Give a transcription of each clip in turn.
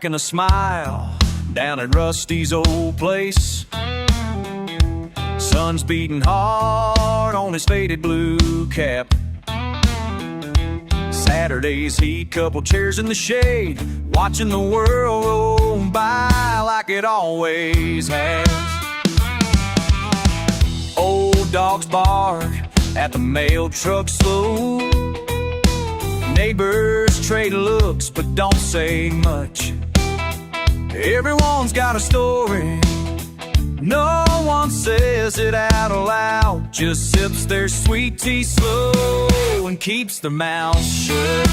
cracking a smile down at Rusty's old place. Sun's beating hard on his faded blue cap. Saturday's heat, couple chairs in the shade, watching the world roll by like it always has. Old dogs bark at the mail truck slow. Neighbors trade looks but don't say much. Everyone's got a story, no one says it out loud, just sips their sweet tea slow and keeps their mouths shut.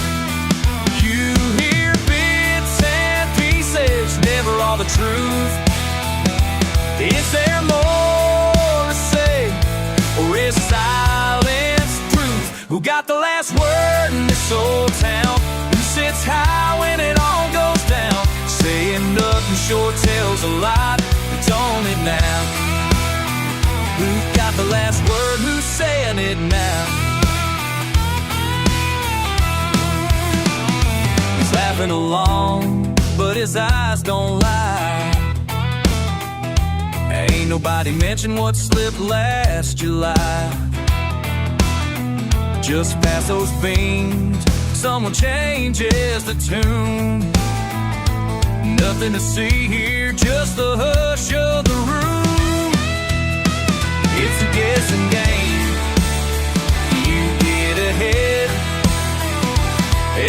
You hear bits and pieces, never all the truth. Is there more to say, or is silence truth? Who got the last word in this old town? Who sits high when it all goes down? Saying nothing sure tells a lot, don't it now? Who got the last word? Who's saying it now? He's laughing along, but his eyes don't lie. Ain't nobody mentioned what slipped last July. Just past those beams, someone changes the tune. Nothing to see here, just the hush of the room. It's a guessing game, you get ahead.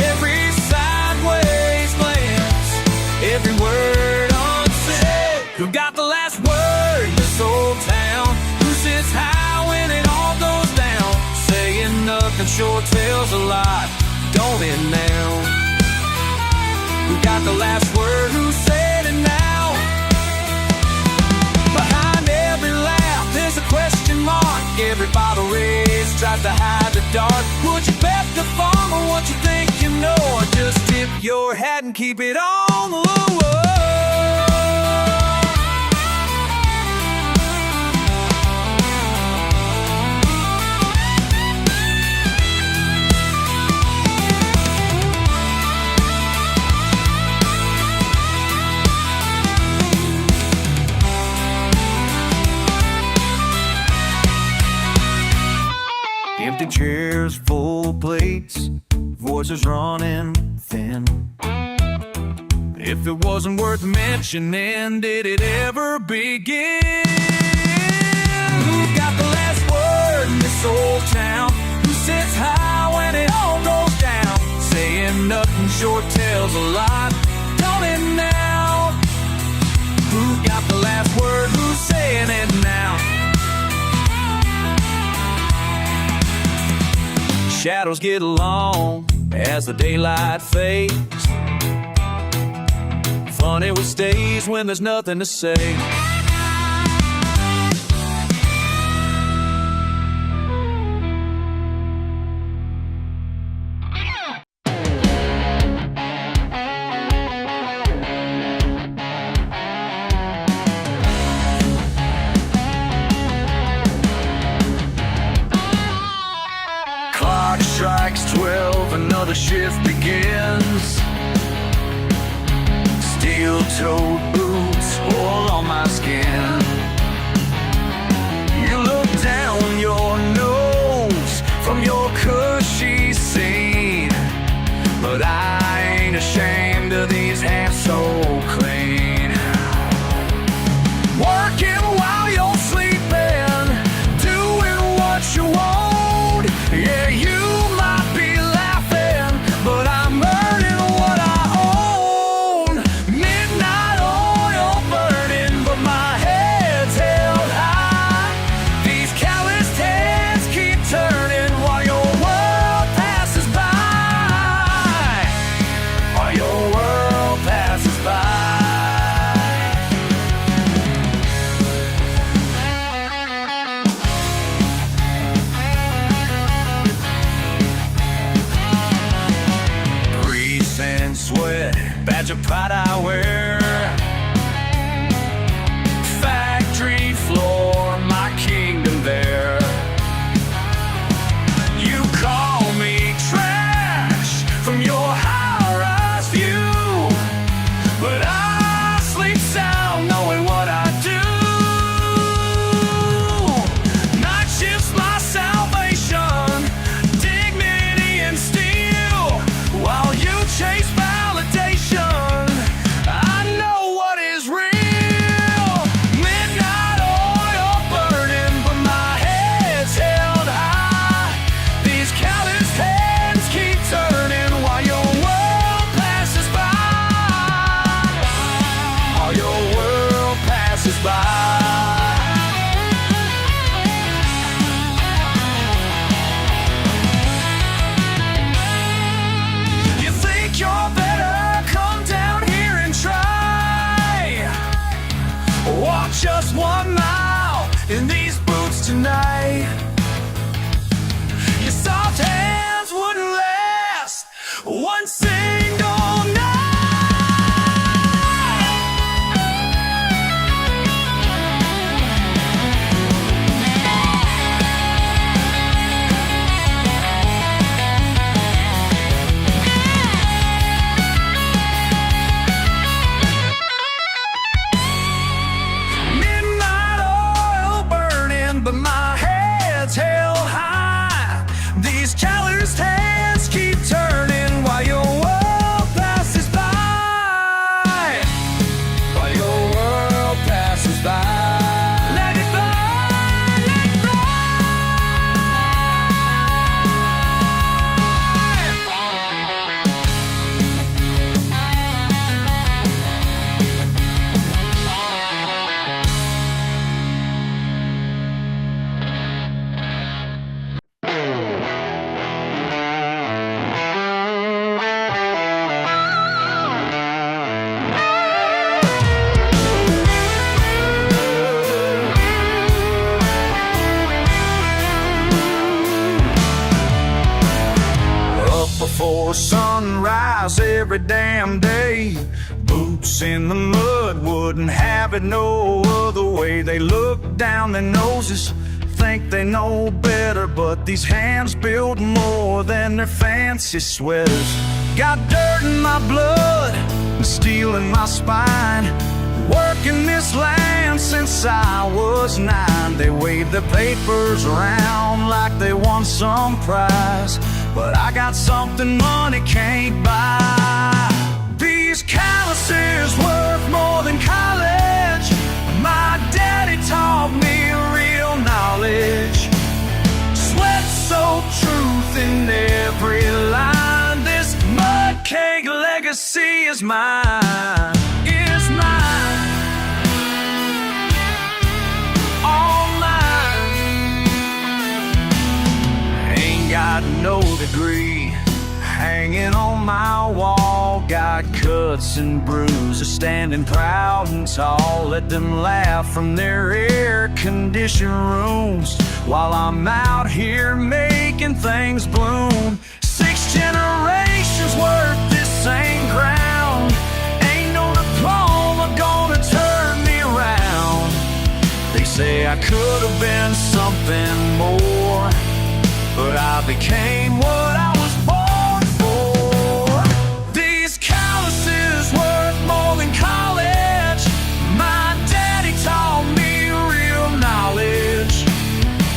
Every sideways glance, every word unsaid. Who got the last word in this old town? Who sits high when it all goes down? Saying nothing sure tells a lot, don't it now? Who got the last word? Who said it now? Behind every laugh there's a question mark. Every bottle raised tries to hide the dark. Would you bet the farm or what you think you know? Or just tip your hat and keep it on the low? Empty chairs, full plates, voices running thin. If it wasn't worth mentioning, did it ever begin? Who got the last word in this old town? Who sits high when it all goes down? Saying nothing sure tells a lot, don't it now? Who got the last word? Who's saying it now? Shadows get long as the daylight fades. Funny what stays when there's nothing to say. Strikes 12, another shift begins. Steel-toed boots all on my skin. You look down your nose from your cushy scene, but I ain't ashamed of these hands so clean. Working while you're sleeping, doing what you want. Yeah, you might be laughing, but I'm earning what I own. Midnight oil burning, but my head mile in these boots tonight. Your soft hands wouldn't last one single night. Midnight oil burning, but my head's held high. These calloused hands keep turning while your world passes by. While your world passes by. Let it fly, let it fly. Up before sunrise every damn day. Boots in the mud wouldn't have it no other way. They look down their noses, think they know better, but these hands build more than their fancy sweaters. Got dirt in my blood and steel in my spine. Working this land since I was 9. They wave their papers around like they won some prize, but I got something money can't buy. These calluses worth more than college. My daddy taught me real knowledge. Sweat-soaked truth in every line. This mud cake legacy is mine. Is mine. All mine. Ain't got no degree hanging on my wall. Got cuts and bruises, standing proud and tall. Let them laugh from their air-conditioned rooms while I'm out here making things bloom. 6 generations worth this same ground. Ain't no diploma gonna turn me around. They say I could have been something more, but I became what I was born for. These calluses worth more than college. My daddy taught me real knowledge.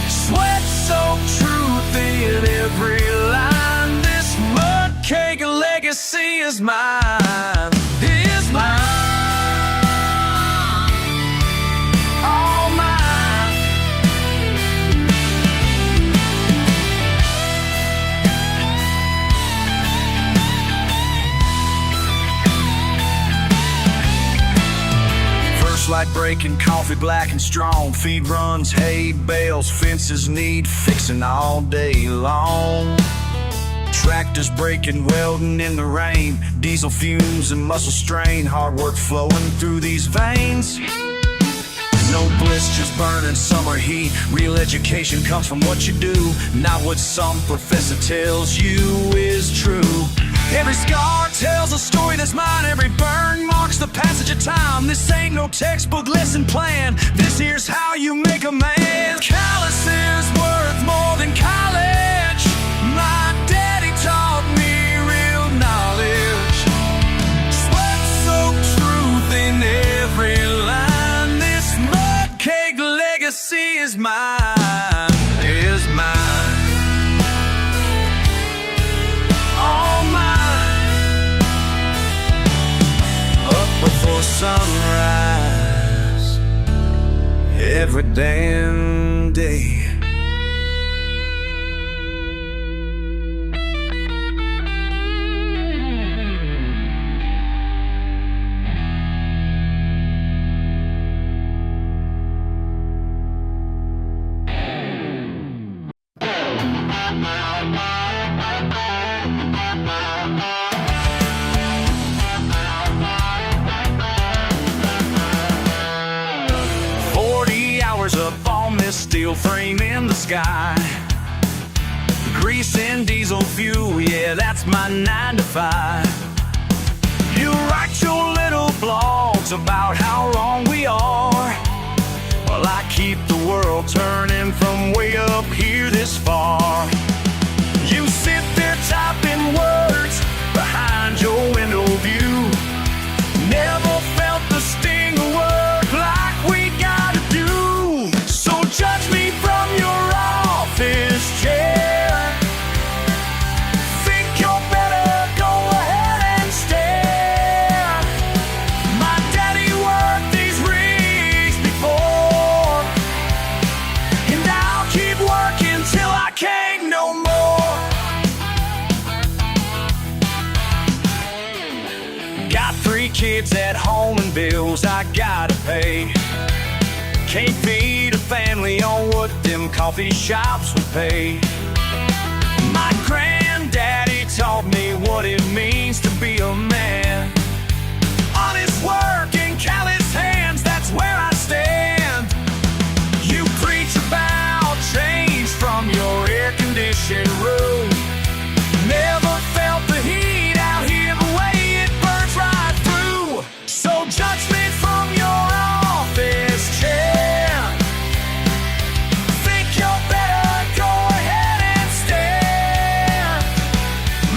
Sweat-soaked truth in every line. This mud cake legacy is mine. Is mine. All mine. First light breaking, coffee black and strong. Feed runs, hay bales, fences need fixing all day long. Tractors breaking, welding in the rain. Diesel fumes and muscle strain. Hard work flowing through these veins. No blisters burning summer heat. Real education comes from what you do, not what some professor tells you is true. Every scar tells a story that's mine. Every burn marks the passage of time. This ain't no textbook lesson plan. This here's how you make a man. Calluses worth more than college. My daddy taught me real knowledge. Sweat-soaked truth in every line. This mud cake legacy is mine. Is mine. All mine. Up before sunrise every damn day. hours up on this steel frame in the sky. Grease and diesel fuel, yeah, that's my 9 to 5. You write your little blogs about how wrong we are, while I keep the world turning from way up here this far. You sit there typing words behind your window view. Never felt the sting of work like we gotta do. So judge me from your office chair. Think you're better, go ahead and stare. My daddy worked these rigs before, and I'll keep working till I can't no more. Got 3 kids at home and bills I gotta pay. Can't feed a family on what them coffee shops would pay. My granddaddy taught me what it means to be a man. Honest work and callous hands, that's where I stand. You preach about change from your air-conditioned room. Never felt the heat out here the way it burns right through. So judge me from your office chair. Think you're better, go ahead and stare.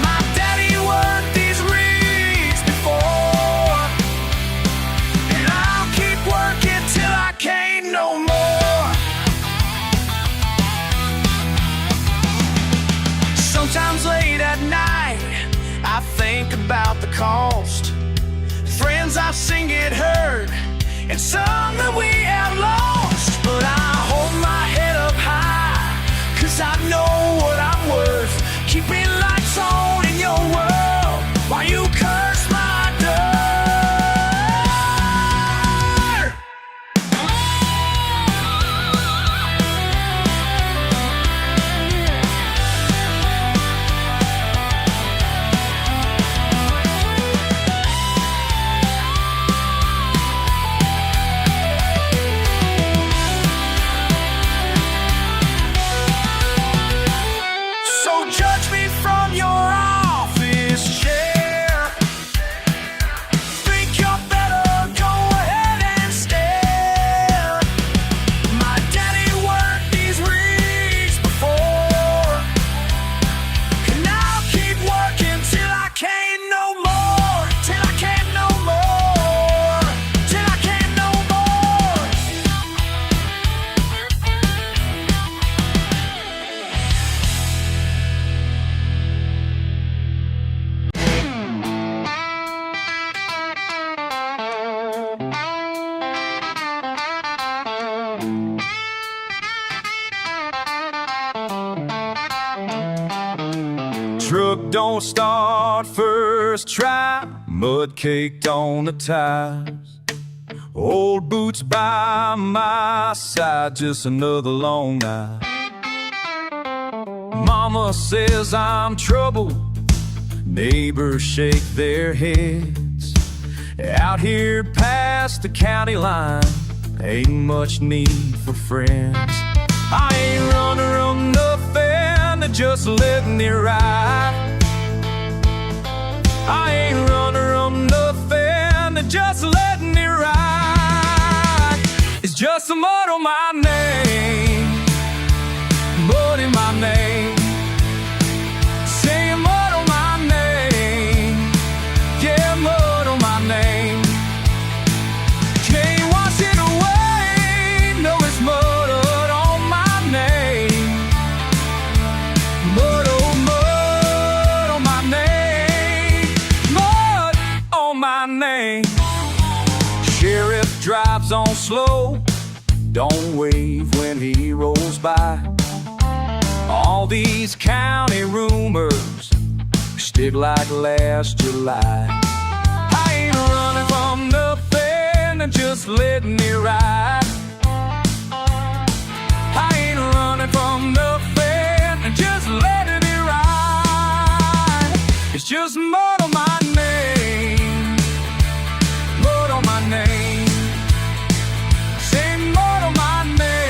My daddy worked these rigs before, and I'll keep working till I can't no more. Sometimes late at night, I think about the cost. Friends I've seen get hurt, and some that we have lost. But I hold my head up high, 'cause I know what I'm worth. Keeping lights on in your world while you curse my dirt. So judge me from your office chair. Think you're better, go ahead and stare. My daddy worked these rigs before, and I'll keep working till I can't no more. Till I can't no more. Till I can't no more. Truck don't start first try, mud caked on the tires. Old boots by my side, just another long night. Mama says I'm trouble, neighbors shake their heads. Out here past the county line, ain't much need for friends. I ain't running from nothing, just letting it ride. I ain't running from nothing, just letting it ride. It's just a mud on my name, mud in my name. Say mud on my name, yeah, mud on my name. Can't wash it away, no, it's mud on my name. Mud on my name, mud on my name. Sheriff drives on slow, don't wave when he rolls by. All these county rumors stick like last July. I ain't running from nothing, just letting it ride. I ain't running from nothing, just letting it ride. It's just mud on my name, mud on my name. Say mud on my name.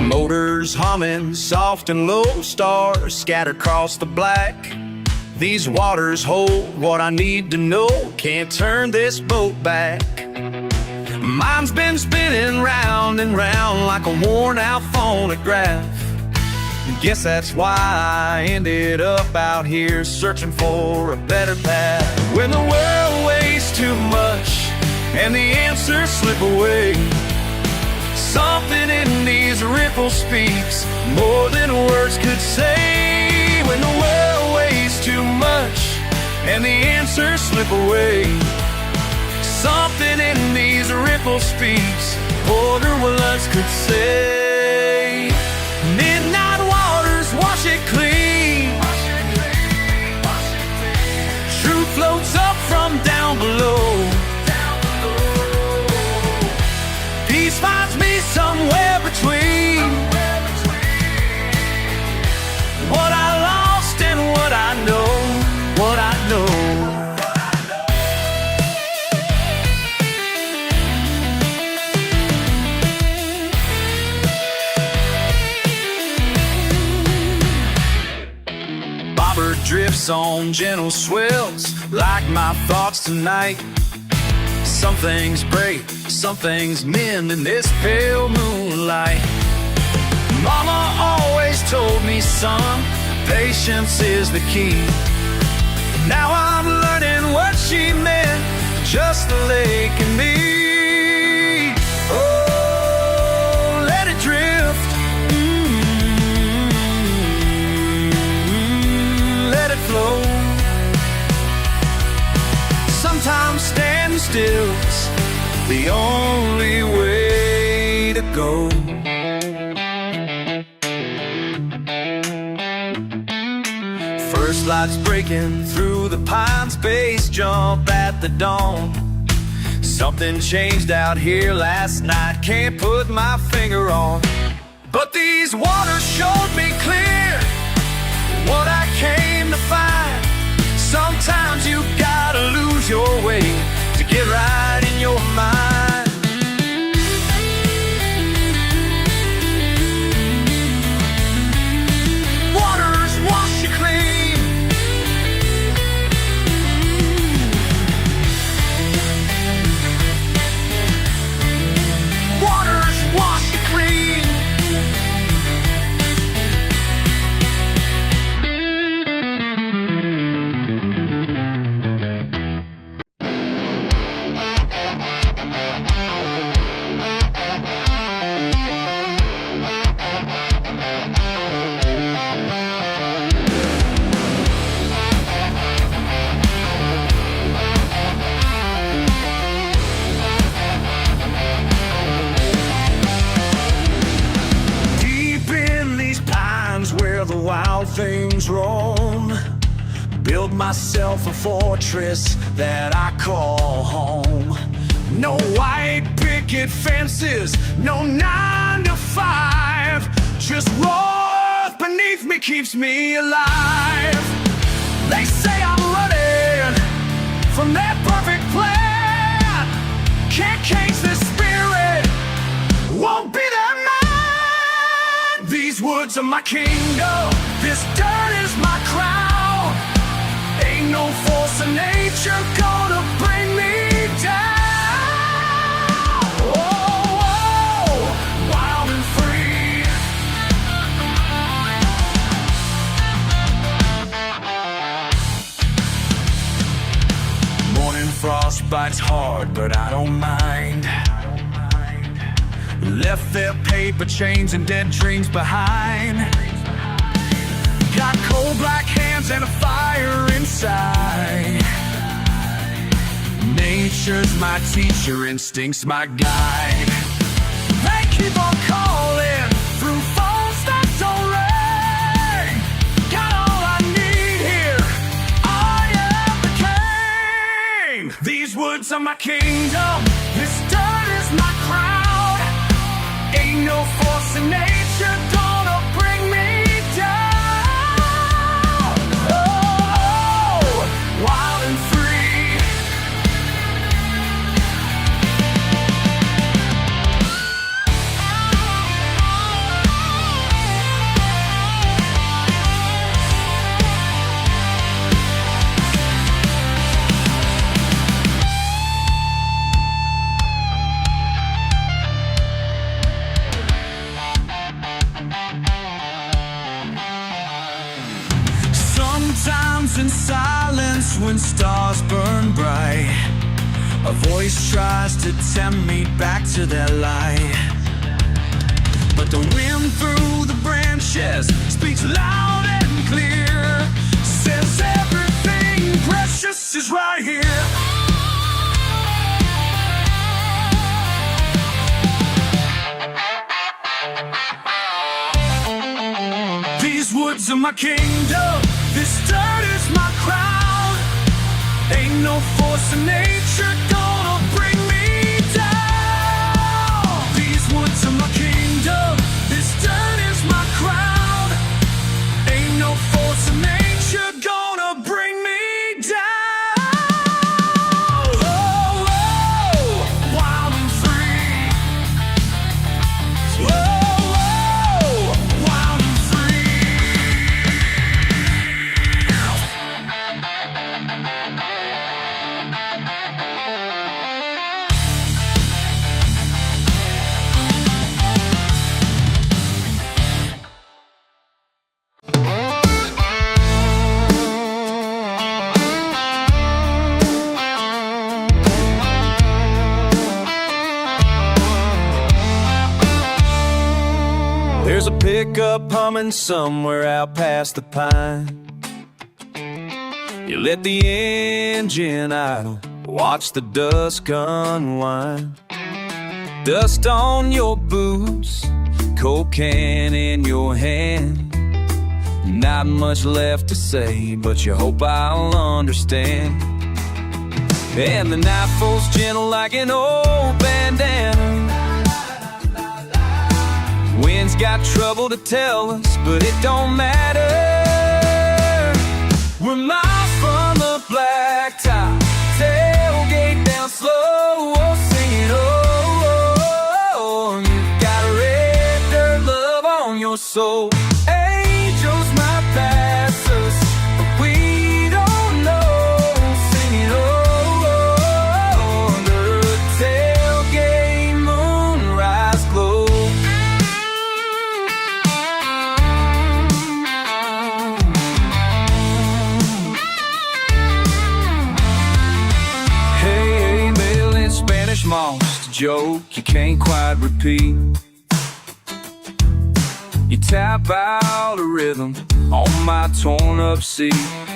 Motors humming, soft and low, stars scattered across the black. These waters hold what I need to know, can't turn this boat back. Mine's been spinning round and round like a worn-out phonograph. Guess that's why I ended up out here searching for a better path. When the world weighs too much and the answers slip away, something in these ripples speaks more than words could say. When the world weighs too much and the answers slip away, something in these ripples speaks more than words could say. Midnight waters wash it clean. Truth floats up from down below. Peace finds me somewhere between what I lost and what I know, what I know. Bobber drifts on gentle swells like my thoughts tonight. Some things break, some things mend in this pale moonlight. Mama always told me, son, patience is the key. Now I'm learning what she meant, just the lake and me. Oh, let it drift. Let it flow. Sometimes standing still's the only way to go. First lights breaking through the pines, bass jump at the dawn. Something changed out here last night, can't put my finger on. But these waters showed me clear what I came to find. Sometimes you gotta lose your way to get right in your mind. Waters wash you clean. Waters wash you clean. Things roam, build myself a fortress that I call home. No white picket fences, no 9 to 5, just roar beneath me keeps me alive. They say I'm running from that perfect plan, can't cage the spirit, won't be that man. These woods are my kingdom, this dirt is my crown. Ain't no force of nature gonna bring me down. Oh, oh, wild and free. Morning frost bites hard, but I don't mind. Left their paper chains and dead dreams behind. Got cold black hands and a fire inside. Nature's my teacher, instincts my guide. They keep on calling through phones that don't ring. Got all I need here, I am the king. These woods are my kingdom, this dirt is my crown. Ain't no force in nature gonna bring me down. Wild and free. in silence when stars burn bright. A voice tries to tempt me back to that light, but the wind through the branches speaks loud and clear, says everything precious is right here. These woods are my kingdom, this dirt is my crown. Ain't no force in nature gonna bring me down. These woods are my kingdom, this dirt is my crown. Ain't no force in nature gonna bring me down. Oh, oh, wild and free. Oh, there's a pickup humming somewhere out past the pine. You let the engine idle, watch the dusk unwind. Dust on your boots, coke can in your hand. Not much left to say, but you hope I'll understand. And the night falls gentle like an old bandana. Wind's got trouble to tell us, but it don't matter. We're miles from the blacktop, tailgate down slow, singing oh, oh, oh. You've got red dirt love on your soul. Angels might pass us, but we don't know, singing oh, oh, oh. Under a tailgate moonrise glow. Moss, a joke you can't quite repeat. You tap out a rhythm on my torn up seat.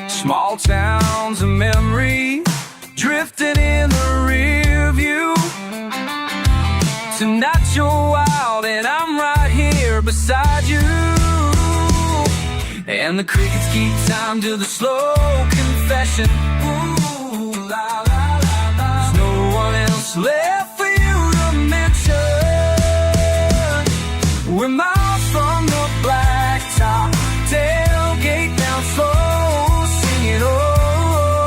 Small towns and memory drifting in the rear view. Tonight you're wild and I'm right here beside you. And the crickets keep time to the slow confession. Ooh, la, la, la, la. There's no one else left for you to mention. We're miles from the blacktop, tailgate down slow, singing oh, oh,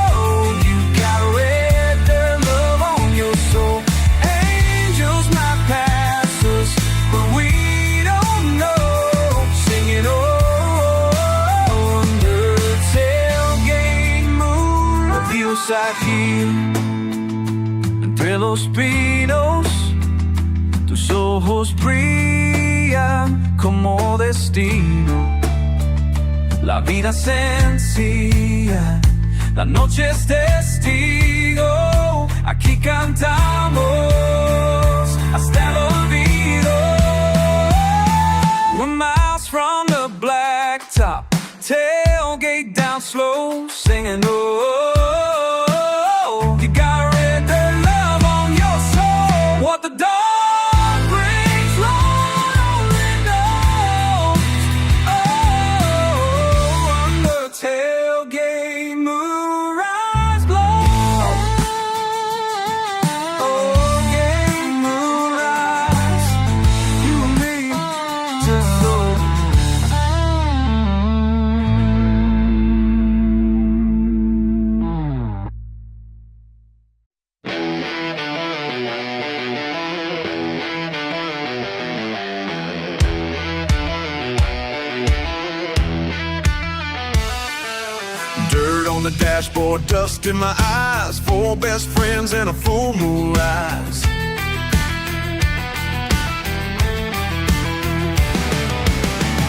oh. You got red dirt love on your soul. Angels might pass us, but we don't know, singing oh, oh, oh. Under the tailgate moon of the Oside Hill. Entre los pinos, tus ojos brillan como destino. La vida sencilla, la noche es testigo. Aquí cantamos hasta el olvido. We're miles from the blacktop, tailgate down slow, singing oh. What the dawn brings, Lord only knows. Oh, under tailgate moonrise glow. Oh, gate moonrise, you and me just so. On the dashboard, dust in my eyes, 4 best friends and a full moon rise.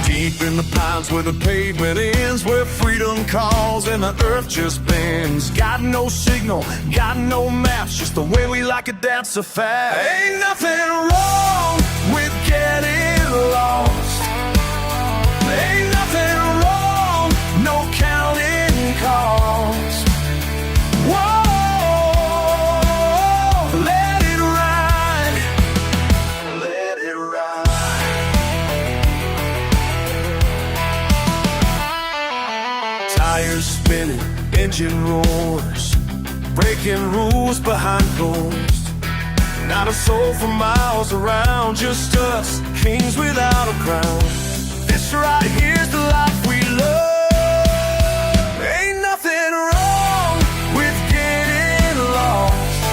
Deep in the pines where the pavement ends, where freedom calls and the earth just bends. Got no signal, got no maps, just the way we like it, that's a fact. Ain't nothing wrong with getting lost. Ain't nothing wrong, no counting cost. Whoa, let it ride, let it ride. Tires spinning, engine roars, breaking rules behind closed. Not a soul for miles around, just us, kings without a crown. This right here's the life we love. Ain't nothing wrong with getting lost.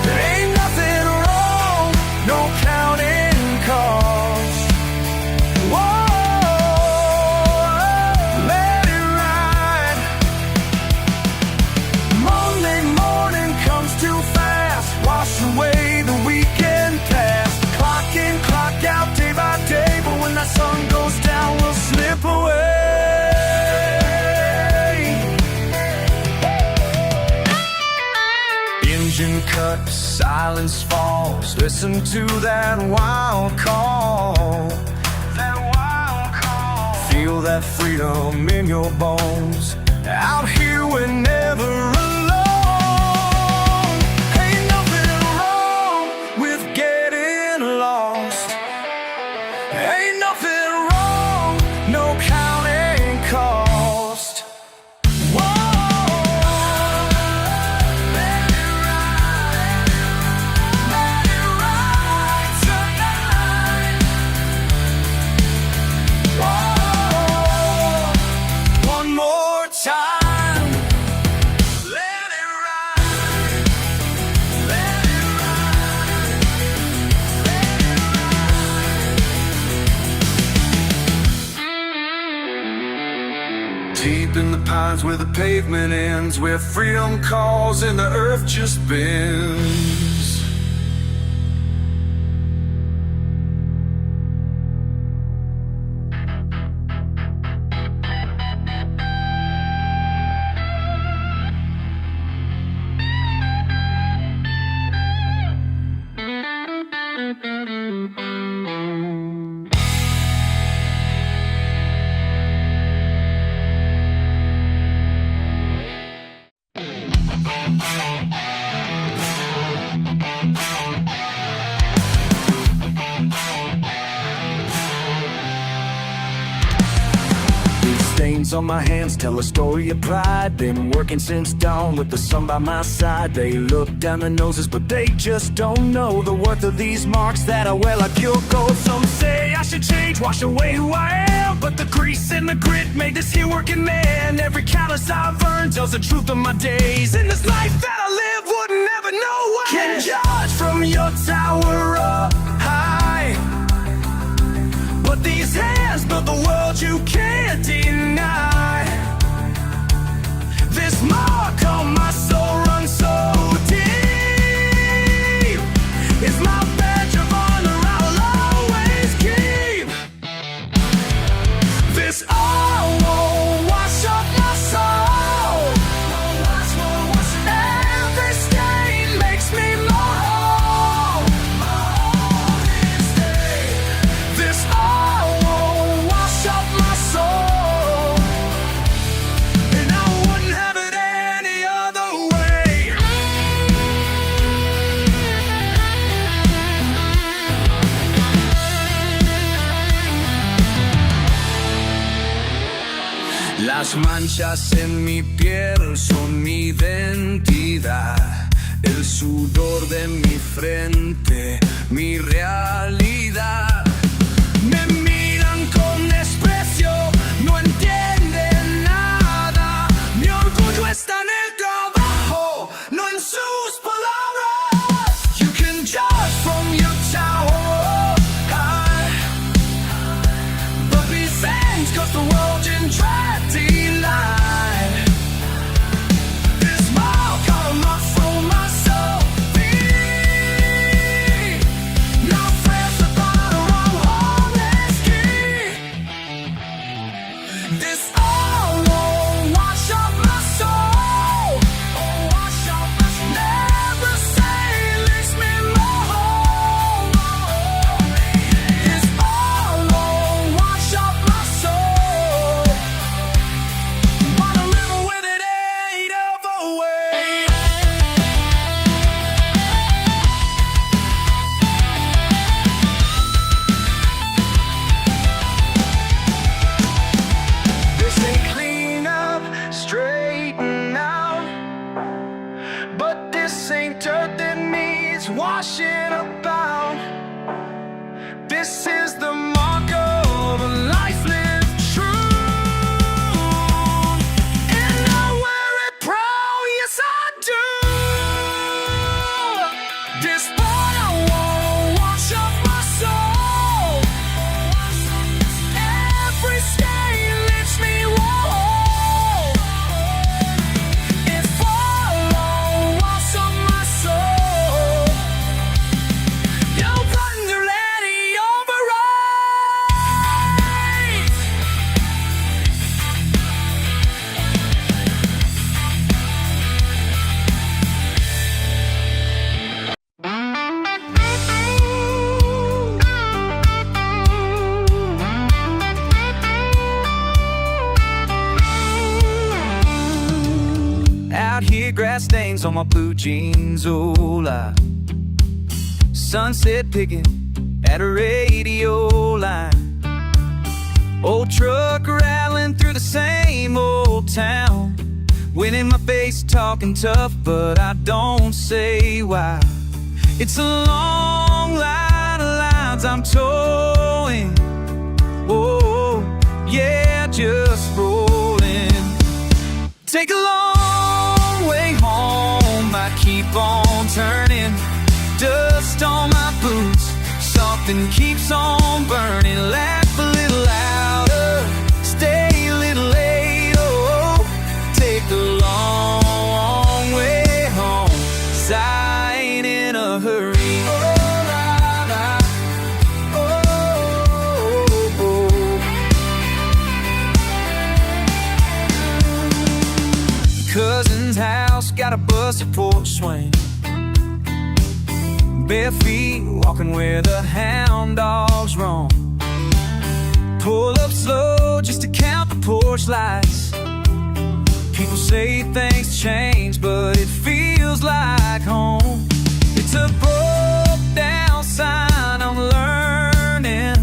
Ain't nothing wrong, no counting cost. Whoa, let it ride. Monday morning comes too fast, wash away the weekend past. Clock in, clock out, day by day, but when that sun goes down, we'll slip away. Engine cut, silence falls. Listen to that wild call. That wild call. Feel that freedom in your bones. Out here we're never alone. Ain't nothing wrong with getting lost. Ain't nothing wrong, no counting cost. Whoa, let it ride tonight. Whoa, one more time. Let it ride, let it ride, let it ride. Deep in the pines where the pavement ends, where freedom calls and the earth just bends. Stains on my hands tell a story of pride. Been working since dawn with the sun by my side. They look down their noses, but they just don't know the worth of these marks that I wear like pure gold. Some say I should change, wash away who I am, but the grease and the grit made this here working man. Every callus I've earned tells the truth of my days. In this life that I live, wouldn't ever know why. Can judge from your tower up high, but these hands built the world you can't deny. This mark on my soul runs so deep. It's my badge of honor I'll always keep. This all won't wash off my soul. Every stain makes me more whole. This all won't wash off my soul, and I wouldn't have it any other way. Las manchas en mi piel son mi identidad. El sudor de mi frente, mi realidad. Me miran con desprecio, no entienden nada. Mi orgullo está en el trabajo, no en sus palabras. You can judge from your tower high, but be fans cause the world in tragedy line. This mark on my soul, my soul, not fresh upon a wrong honest key. gas stains on my blue jeans. Oh, sunset picking at a radio line. Old truck rattling through the same old town. Wind in my face talking tough, but I don't say why. It's a long line of lines I'm towing. Oh, yeah, just rolling. Take a long way home, I keep on turning. Dust on my boots, something keeps on burning. Laugh a little louder, stay a little late. Oh, take the long way home, 'cause I ain't in a hurry. Cousin's house got a busted porch swing. Bare feet walking where the hound dogs roam. Pull up slow just to count the porch lights. People say things change, but it feels like home. It's a broke down sign I'm learning.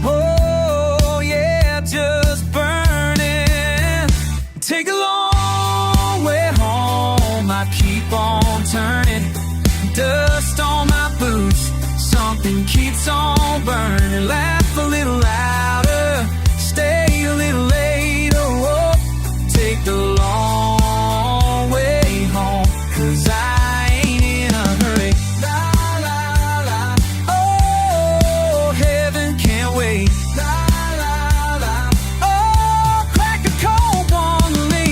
Oh yeah, just burning. Take a long way home, I keep on turning. Dust on my boots, something keeps on burning. Laugh a little louder, stay a little late. Oh, take the long way home, 'cause I ain't in a hurry. La la la, oh, heaven can't wait. La la la, oh, crack a cold one to me.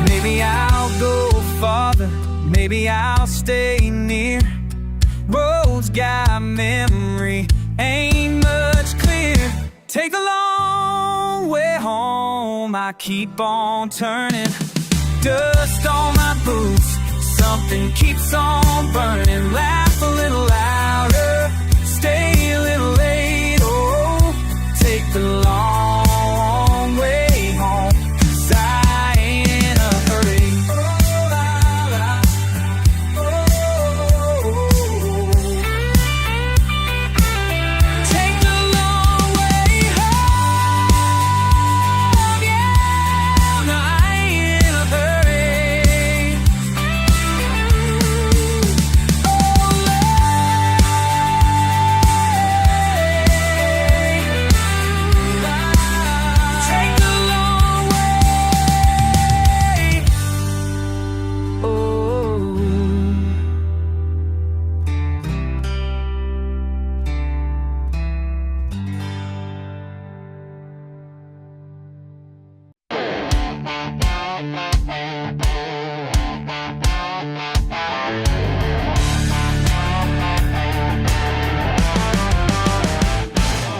Maybe I'll go farther, maybe I'll stay near. Roads got memory, ain't much clear. Take the long way home, I keep on turning. Dust on my boots, something keeps on burning. Laugh a little louder, stay a little late. Oh, take the long way home, 'cause I ain't in a hurry. Oh, la, la. Oh, take the long way home. Yeah, no, I ain't in a hurry. Oh, take the long way. Oh.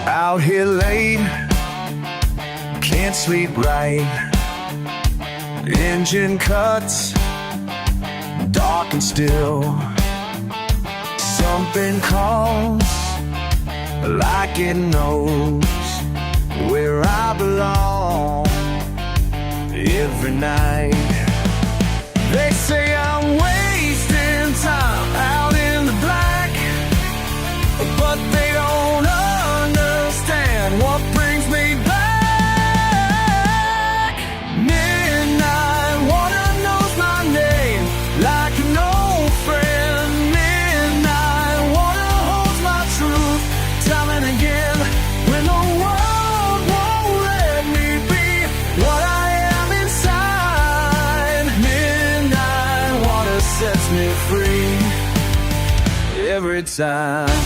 Out here late, can't sleep right. Engine cuts, dark and still. Something calls, like it knows where I belong. Every night they say I'm wasting time out in the black, but they don't understand what brings me back. Midnight water knows my name like an old friend. Midnight water holds my truth time and again. When the world won't let me be what I am inside, midnight water sets me free every time.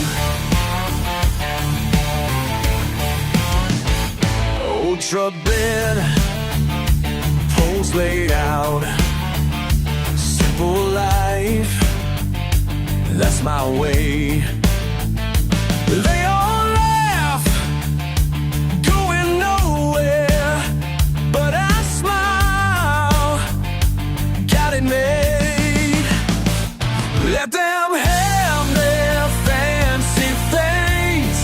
Old truck bed, poles laid out. Simple life, that's my way. They all laugh, going nowhere, but I smile, got it made. Let them have their fancy things,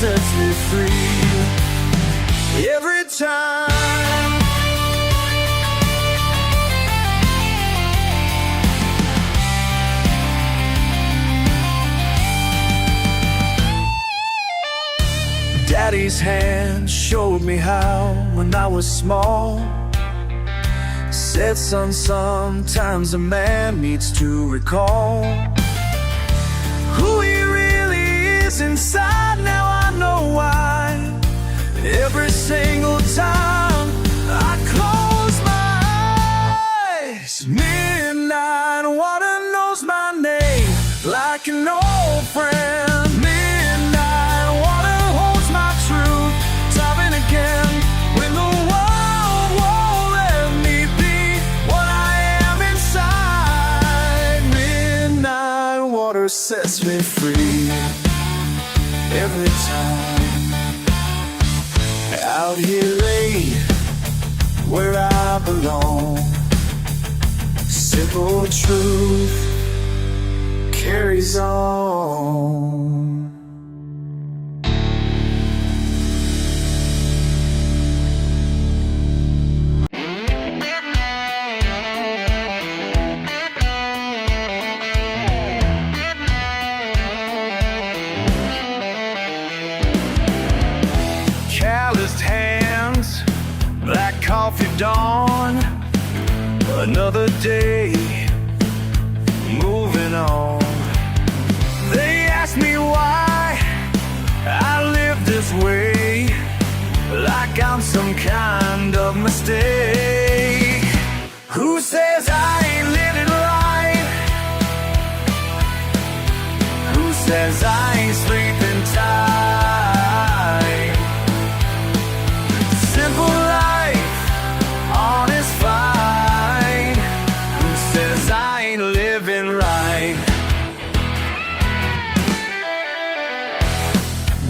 sets me free every time. Daddy's hand showed me how when I was small. Said, son, sometimes a man needs to recall who he really is inside. Now I know why. Every single time I close my eyes, midnight water knows my name like an old friend. Sets me free every time. Out here late where I belong, simple truth carries on. Coffee dawn, another day, moving on. They ask me why I live this way, like I'm some kind of mistake. Who says I ain't living right? Who says I ain't sleeping tight? Simple life, honest fight. Who says I ain't living right?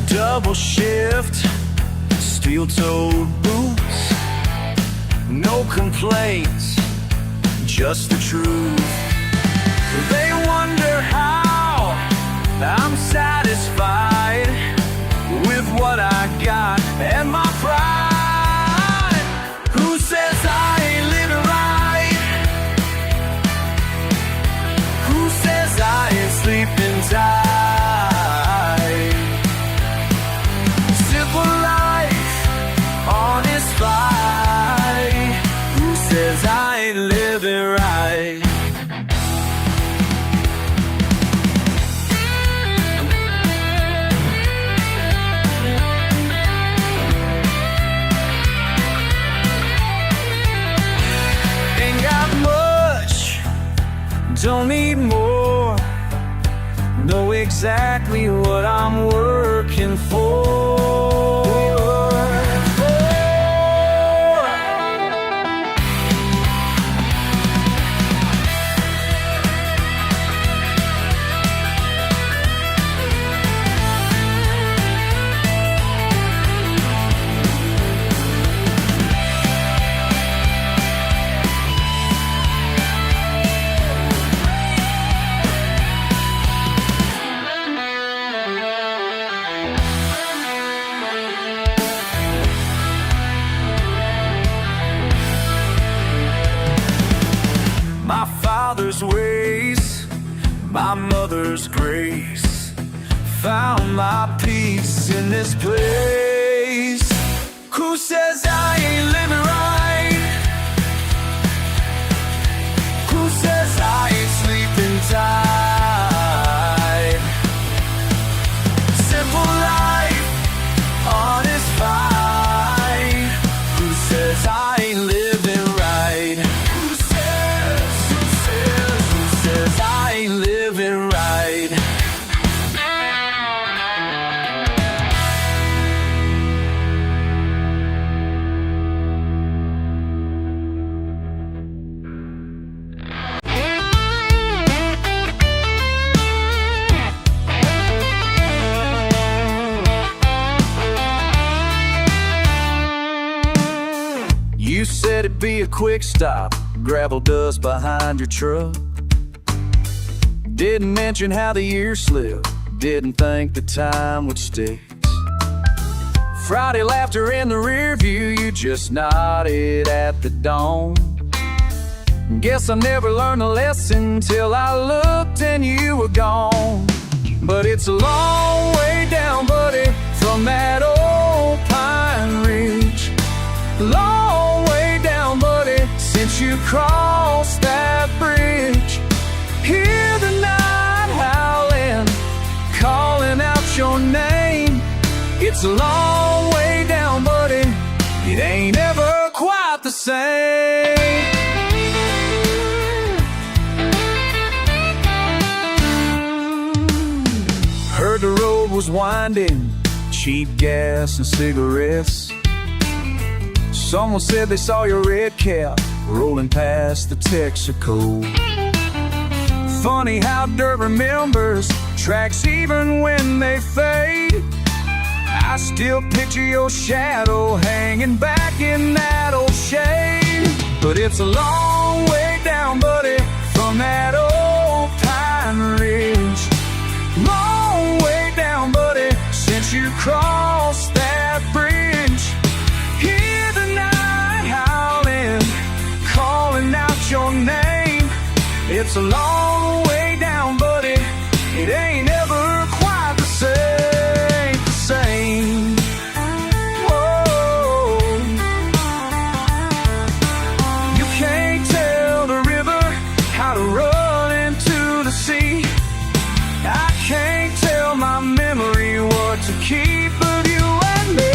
Double shift, steel-toed boots, no complaints, just the truth. They wonder how I'm satisfied with what I got and my pride. Who says I ain't living right? Who says I ain't sleeping tight? Simple life, honest fight. Who says I ain't living right? Don't need more, know exactly what I'm working for. My father's ways, my mother's grace, found my peace in this place. Who says I ain't living right? Who says I ain't sleeping tight? Simple life, honest fight. Who says I ain't living right? Who says I ain't living right? You said it'd be a quick stop, gravel dust behind your truck. Didn't mention how the years slipped, didn't think the time would stick. Friday laughter in the rear view, you just nodded at the dawn. Guess I never learned a lesson till I looked and you were gone. But it's a long way down, buddy, from that old Pine Ridge. Long way down, buddy, since you crossed that bridge. Hear the night howling, calling out your name. It's a long way down, buddy, it ain't ever quite the same. Heard the road was winding, cheap gas and cigarettes. Someone said they saw your red cap rolling past the Texaco. Funny how dirt remembers tracks even when they fade. I still picture your shadow hanging back in that old shade. But it's a long way down, buddy, from that old Pine Ridge. Long way down, buddy, since you crossed that bridge. Hear the night howling, calling out your name. It's a long way down, buddy, it ain't ever quite the same. Whoa. You can't tell the river how to run into the sea. I can't tell my memory what to keep of you and me.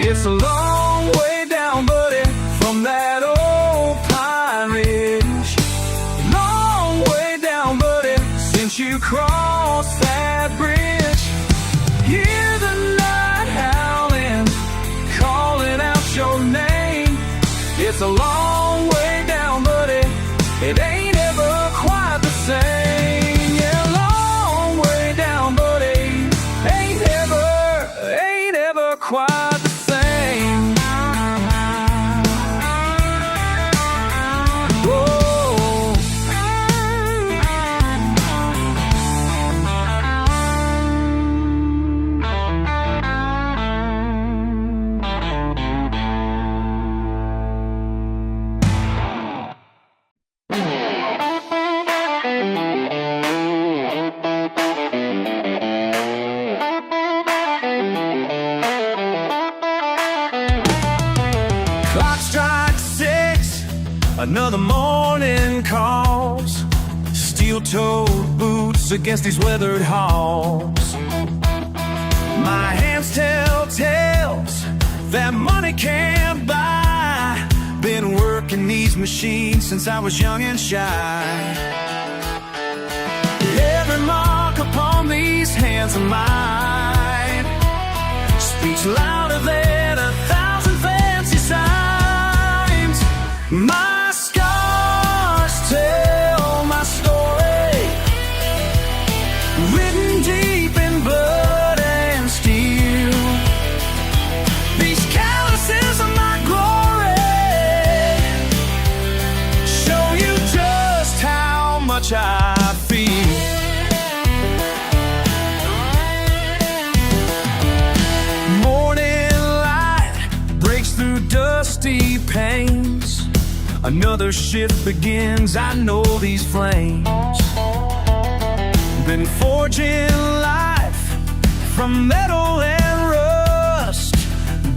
It's a long way down, buddy, from that old Pine Ridge. Long way down, buddy, since you crossed that bridge. Hear the night howling, calling out your name. It's a long way down, buddy, it ain't ever quite the same. Yeah, long way down, buddy, ain't ever quite the same. Whoa. Clock strikes 6, another morning calls. Steel-toed boots against these weathered halls. My hands tell tales that money can't buy. Been working these machines since I was young and shy. Every mark upon these hands of mine speaks louder than 1,000 fancy signs. My scars tell my story, written deep in blood and steel. These calluses are my glory, show you just how much I feel. Morning light breaks through dusty panes. Another shift begins, I know these flames. Been forging life from metal and rust,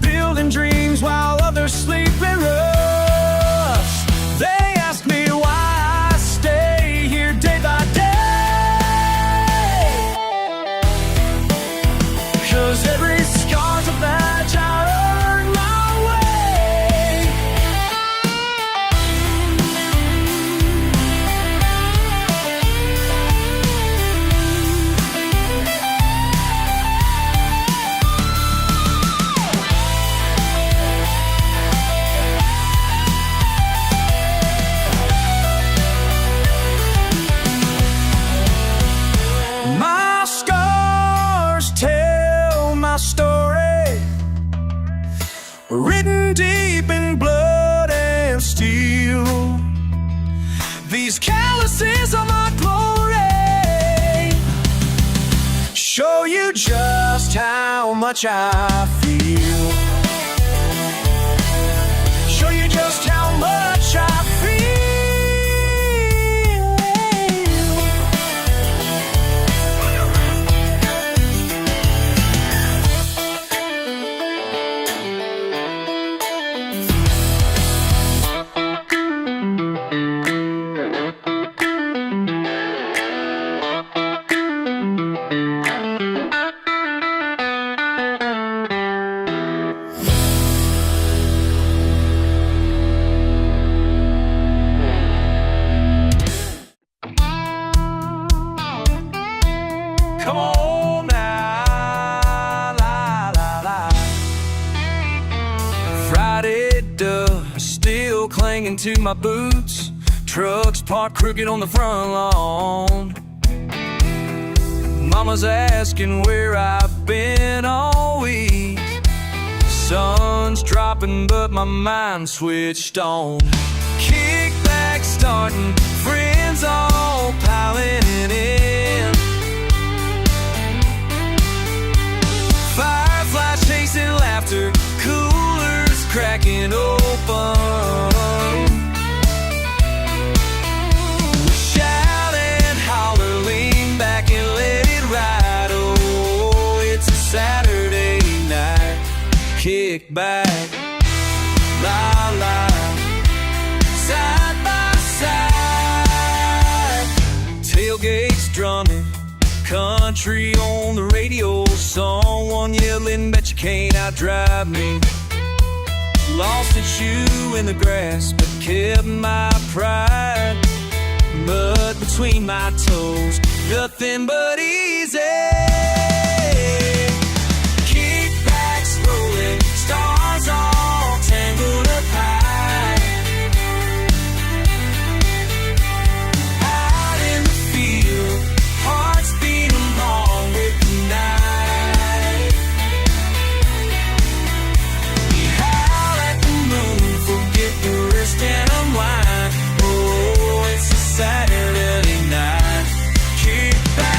building dreams while others sleep in rust. They ask me why I stay here day by day, 'cause every scar's a badge I earned my way. My scars tell my story, written deep in blood There's calluses on my glory. Show you just how much I feel. Show you just how much I feel. Come on now, la la la. Friday dust still clinging to my boots. Trucks parked crooked on the front lawn. Mama's asking where I've been all week. Sun's dropping but my mind switched on. Kickback starting, friends all piling in. Fireflies chasing laughter, coolers cracking open. We shout and holler, lean back and let it ride. Oh, it's a Saturday night. Kick back, la la, side by side. Tailgates drumming, country on the radio, someone yelling, bet you can't outdrive me. Lost its shoe in the grass, but kept my pride. Mud between my toes, nothing but easy. Kickbacks rolling, stars all tangled up high. Out in the field, hearts beat along with the night. We howl at the moon, forget the rest and unwind. Oh, it's a Saturday night. Kick back.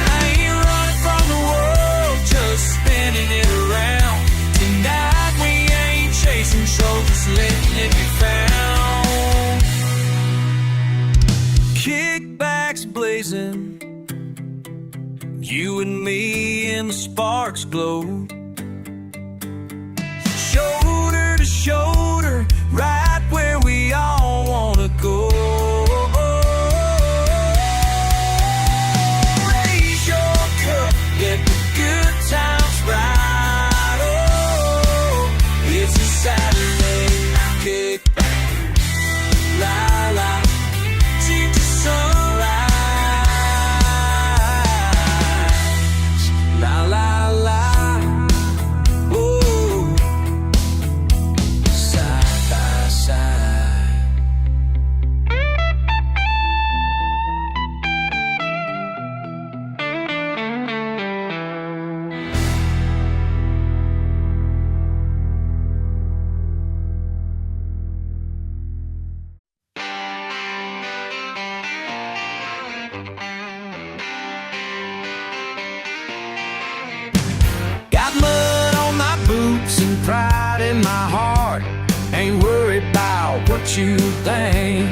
I ain't running from the world, just spinning it around. Tonight we ain't chasing souls, just letting it be found. Kickbacks blazing, you and me and the sparks glow. Shoulder to shoulder, right where we all wanna go. Raise your cup, get the good times right. Oh, it's a Saturday kick back, la la, see the sunrise, la la la. Oh, side by side. Got mud on my boots and pride in my heart. Ain't worried about what you think.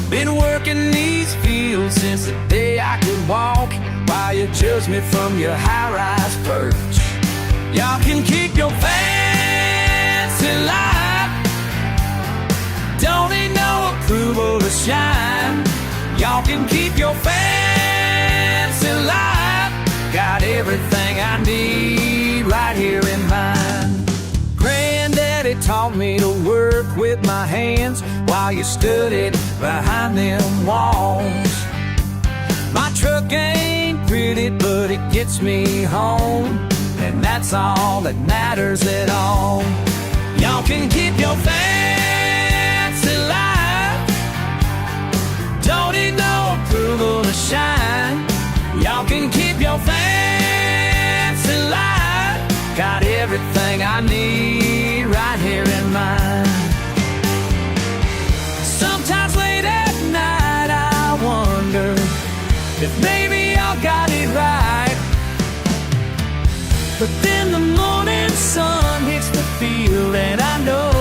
Been working these fields since the day I could walk. While you judge me from your high-rise perch. Y'all can keep your fancy life. Don't need no approval to shine. Y'all can keep your fancy life. Got everything I need right here in mind. Granddaddy taught me to work with my hands while you studied behind them walls. My truck ain't pretty, but it gets me home, and that's all that matters at all. Y'all can keep your fancy life. Don't need no approval to shine. Y'all can keep your fancy life. if maybe I got it right. But then the morning sun hits the field and I know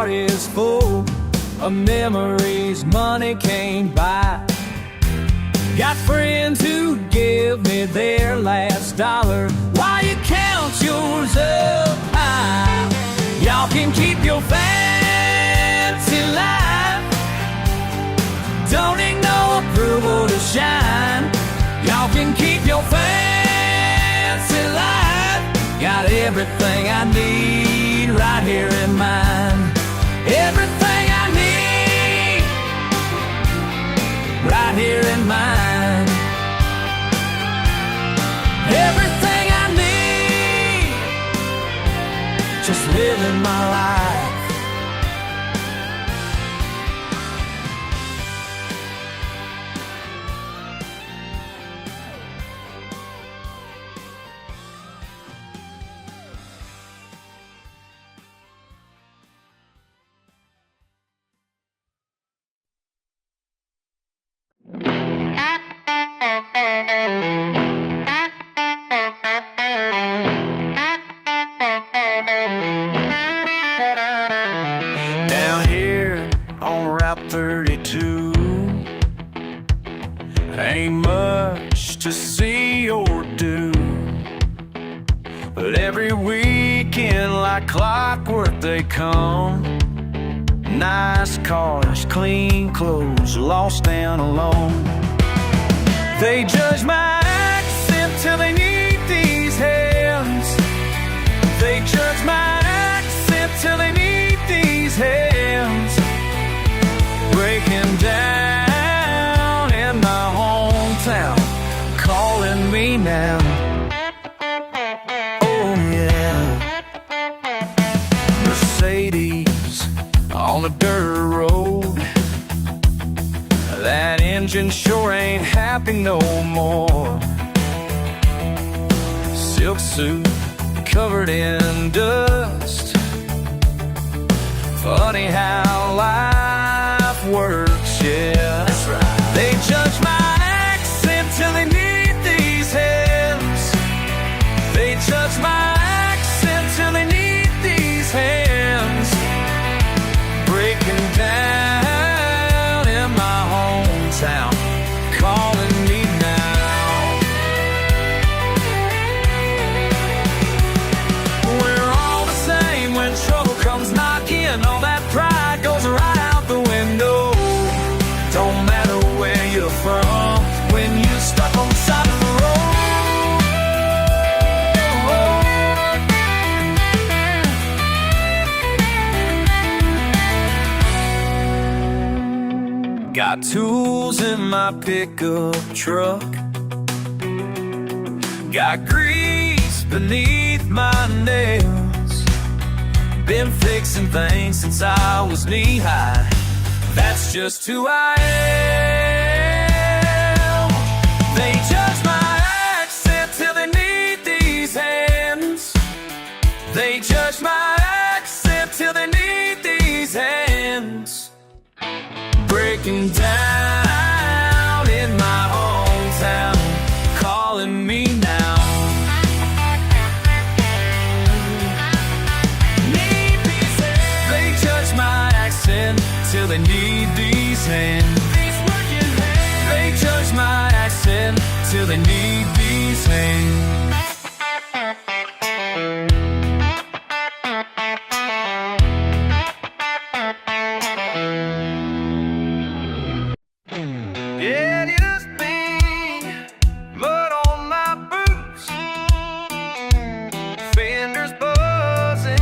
is full of memories money can't buy. Got friends who give me their last dollar while you count yours up high. Y'all can keep your fancy life, don't need no approval to shine. Y'all can keep your fancy life, got everything I need right here in mine. Everything I need right here in mine. Everything I need, just living my life. Down here on Route 32, ain't much to see or do, but every weekend like clockwork they come. Nice cars, clean clothes, lost and alone. They judge my accent till they need these hands. They judge my accent till they need these hands. Breaking down in my hometown, calling me now. Oh yeah, Mercedes on the dirt road. That engine sure ain't happy no more. Silk suit covered in dust. Funny how life works, yeah. That's right. They judge my accent till they need these hands. They judge my accent till they need these hands. Breaking down in my hometown, calling me now. We're all the same when trouble comes knocking. All that pride goes right out the window. Don't matter where you're from when you're stuck on the side of the road. Got tools in my pickup truck, got grease beneath my nails. Been fixing things since I was knee-high. That's just who I am. They judge my accent till they need these hands. They judge my accent till they need these hands. Breaking down in my hometown, calling me now. They judge my accent till they need these hands. They judge my accent till they need these hands. Yeah, just me, mud on my boots, fenders buzzing,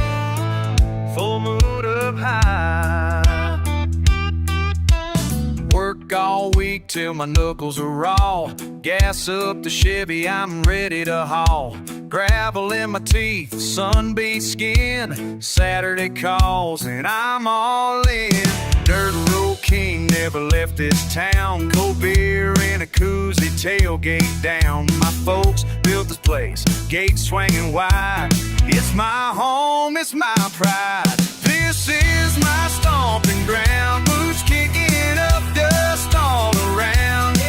full mood up high. Work all week till my knuckles are raw. Gas up the Chevy, I'm ready to haul. gravel in my teeth, sun-beat skin. Saturday calls and I'm all in. Dirt road king, never left this town. Cold beer in a koozie, tailgate down. My folks built this place, gates swinging wide. It's my home, it's my pride. This is my stomping ground. Boots kicking up, dust all around.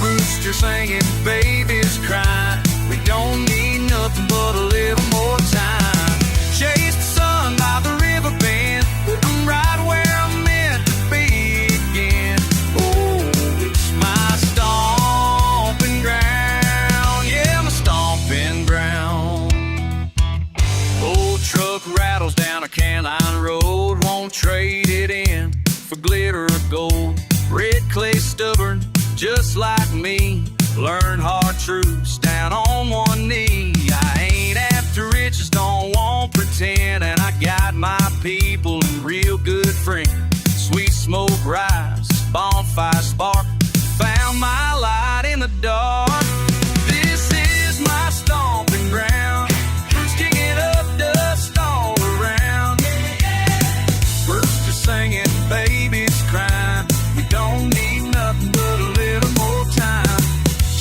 Rooster singing, babies crying. We don't need nothing but a little more time. Chase the sun by the riverbend. I'm right where I'm meant to be again. Oh, it's my stomping ground. Yeah, my stomping ground. Old truck rattles down a can line road. Won't trade it in for glitter or gold. Red clay stubborn, just like me. Learn hard truths down on one knee. I ain't after riches, don't want pretend. And I got my people and real good friends. Sweet smoke rise, bonfire spark. Found my light in the dark. This is my stomping ground. Roots kicking up, dust all around. Roosters singing, babies crying. We don't need nothing but a little more time.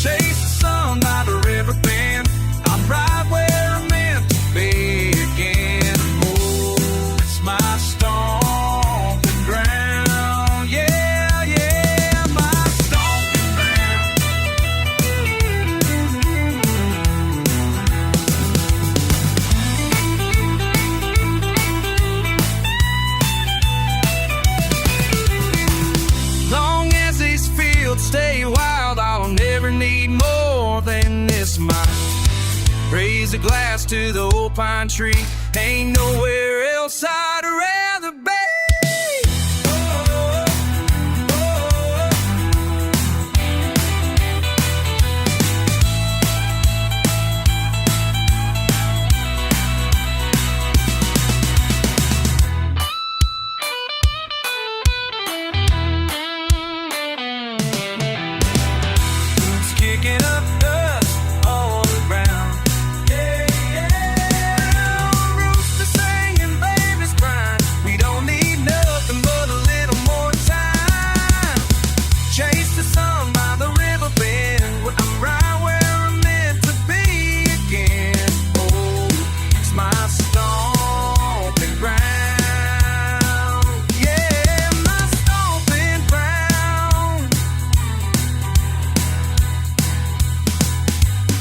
Chase the sun by the river bend. I'm right where I'm meant to be again. Oh, it's my stomping ground. Yeah, yeah, my stomping ground. Long as these fields stay wild, I'll never need more than this much. Raise a glass to the old pine tree. Ain't nowhere else I'd rather be. Boots kicking up dust all around. Yeah, yeah. Rooster singing, babies crying. We don't need nothing but a little more time. Chase the sun by the river bend. I'm right where I'm meant to be again. Oh, it's my stomping ground. Yeah, my stomping ground.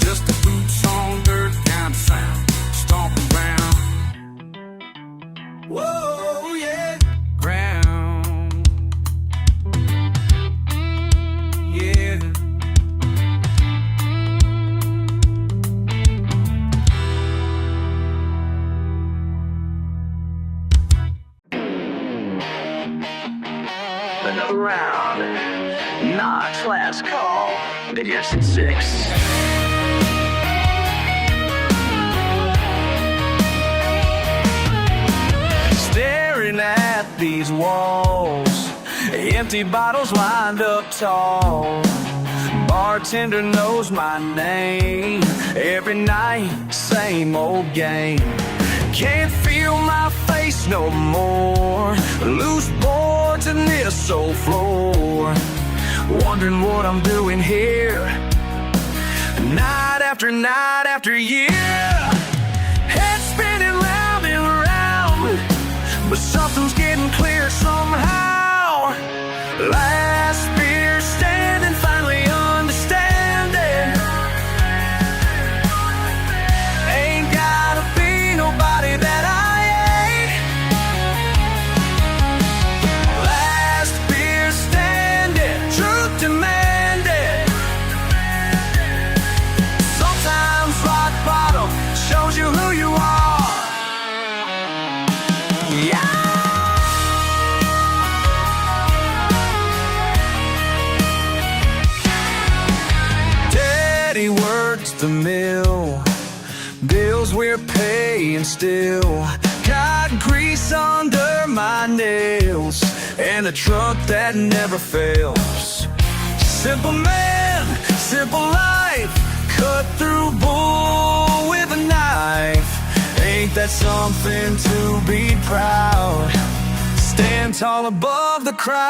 Just a boots on dirt kind of sound. Stomping ground. Whoa, yeah. Ground. Yeah. Another round. Knox last call. Just at 6. Staring at these walls, empty bottles lined up tall. Bartender knows my name. Every night, same old game. Can't feel my face no more. Loose boards and this old floor. Wondering what I'm doing here. Night after year. Head spinning round and round. But something's getting clear somehow. Last beer standing, finally understanding. Ain't gotta be nobody that I ain't. Last beer standing, truth demanding. Sometimes rock bottom shows you who you are. Yeah. Daddy works the mill, bills we're paying still. Got grease under my nails, and a truck that never fails. Simple man, simple life, cut through bull with a knife. Ain't that something to be proud? Stand tall above the crowd.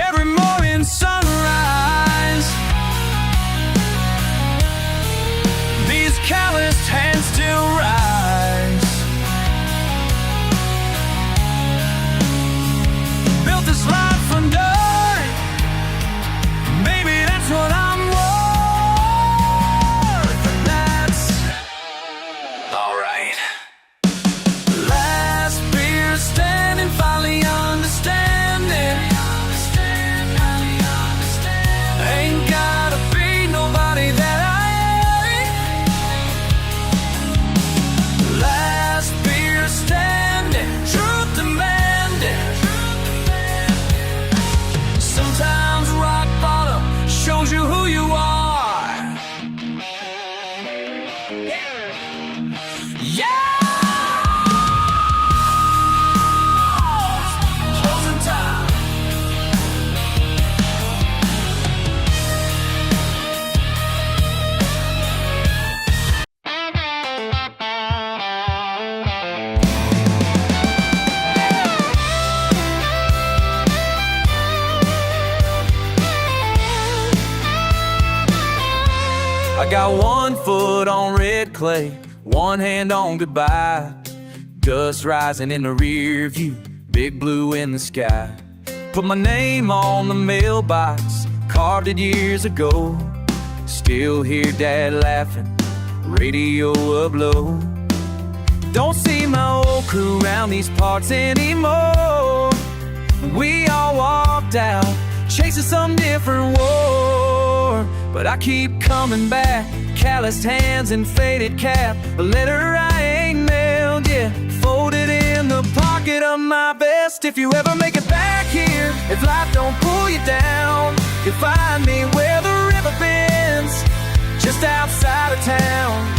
Every morning sunrise, these calloused hands still rise. Built this life from dirt, maybe that's what I'm worth. And that's alright. Last beer standing, finally understanding. Ain't gotta be nobody that I ain't. Last beer standing, truth demanding. Sometimes rock bottom shows you who you are. Yeah! Closing time. I got one foot on red clay, one hand on goodbye. Dust rising in the rear view, big blue in the sky. Put my name on the mailbox, carved it years ago. Still hear Dad laughing, radio aglow. Don't see my old crew around these parts anymore. We all walked out, chasing some different war. But I keep coming back, calloused hands and faded cap. A letter I ain't mailed yet, folded in the pocket of my vest. If you ever make it back here, if life don't pull you down, you'll find me where the river bends, just outside of town.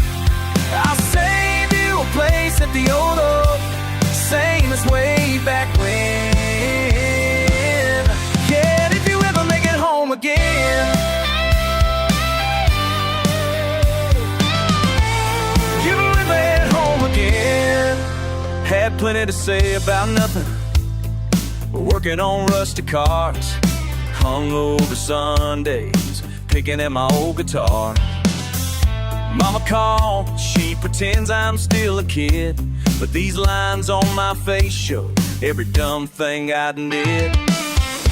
I'll save you a place at the old oak, same as way back when. Yeah, if you ever make it home again. Had plenty to say about nothing, working on rusty cars, hungover Sundays, picking at my old guitar. Mama called, she pretends I'm still a kid, but these lines on my face show every dumb thing I done did.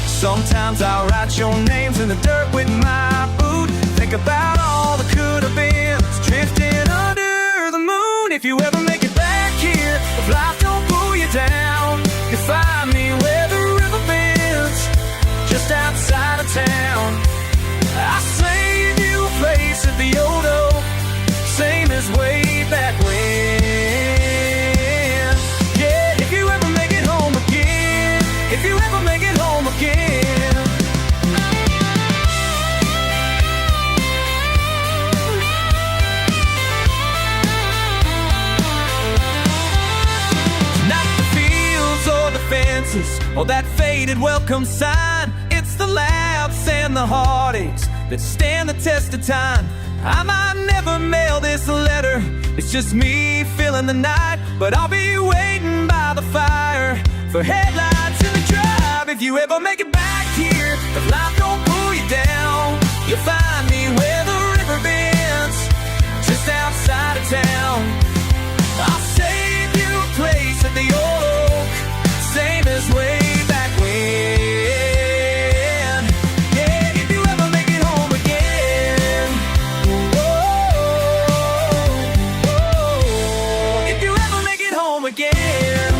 Sometimes I'll write your names in the dirt with my boot, think about all that could have been, drifting under the moon. If you ever make it back here, if life don't pull you down, you'll find me where the river bends, just outside of town. I'll save you a place at the old oak, same as way back when. Yeah, if you ever make it home again, if you ever make it home again. Or that faded welcome sign, it's the laughs and the heartaches that stand the test of time. I might never mail this letter, it's just me feeling the night, but I'll be waiting by the fire for headlights in the drive. If you ever make it back here, if life don't pull you down, you'll find me where the river bends, just outside of town. I'll save you a place at the old oak, same as way back when. Yeah, if you ever make it home again. Whoa, if you ever make it home again.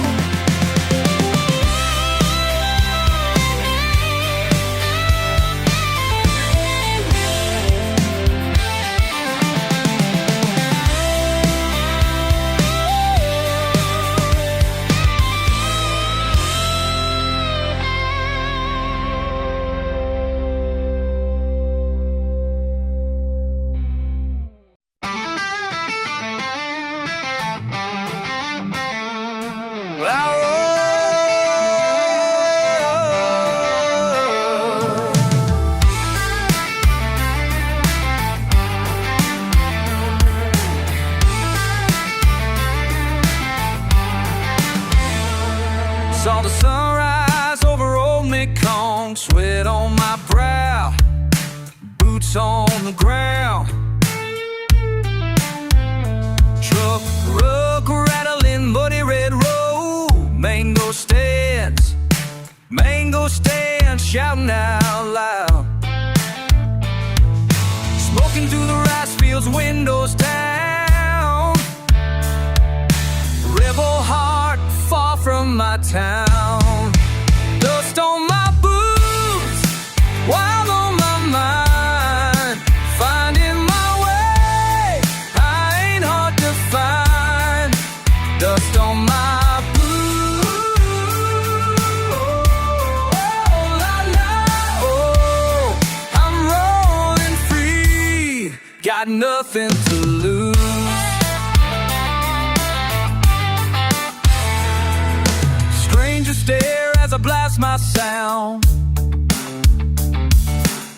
Saw the sunrise over old Mekong, sweat on my brow, boots on the ground. Truck rug rattling, muddy red road, mango stands shouting out loud. Smoking through the rice fields, windows down. Rebel heart far from my town. Dust on my boots, wild on my mind. Finding my way, I ain't hard to find. Dust on my boots, oh la la, oh, I'm rolling free, got nothing to lose. Strangers stare as I blast my sound.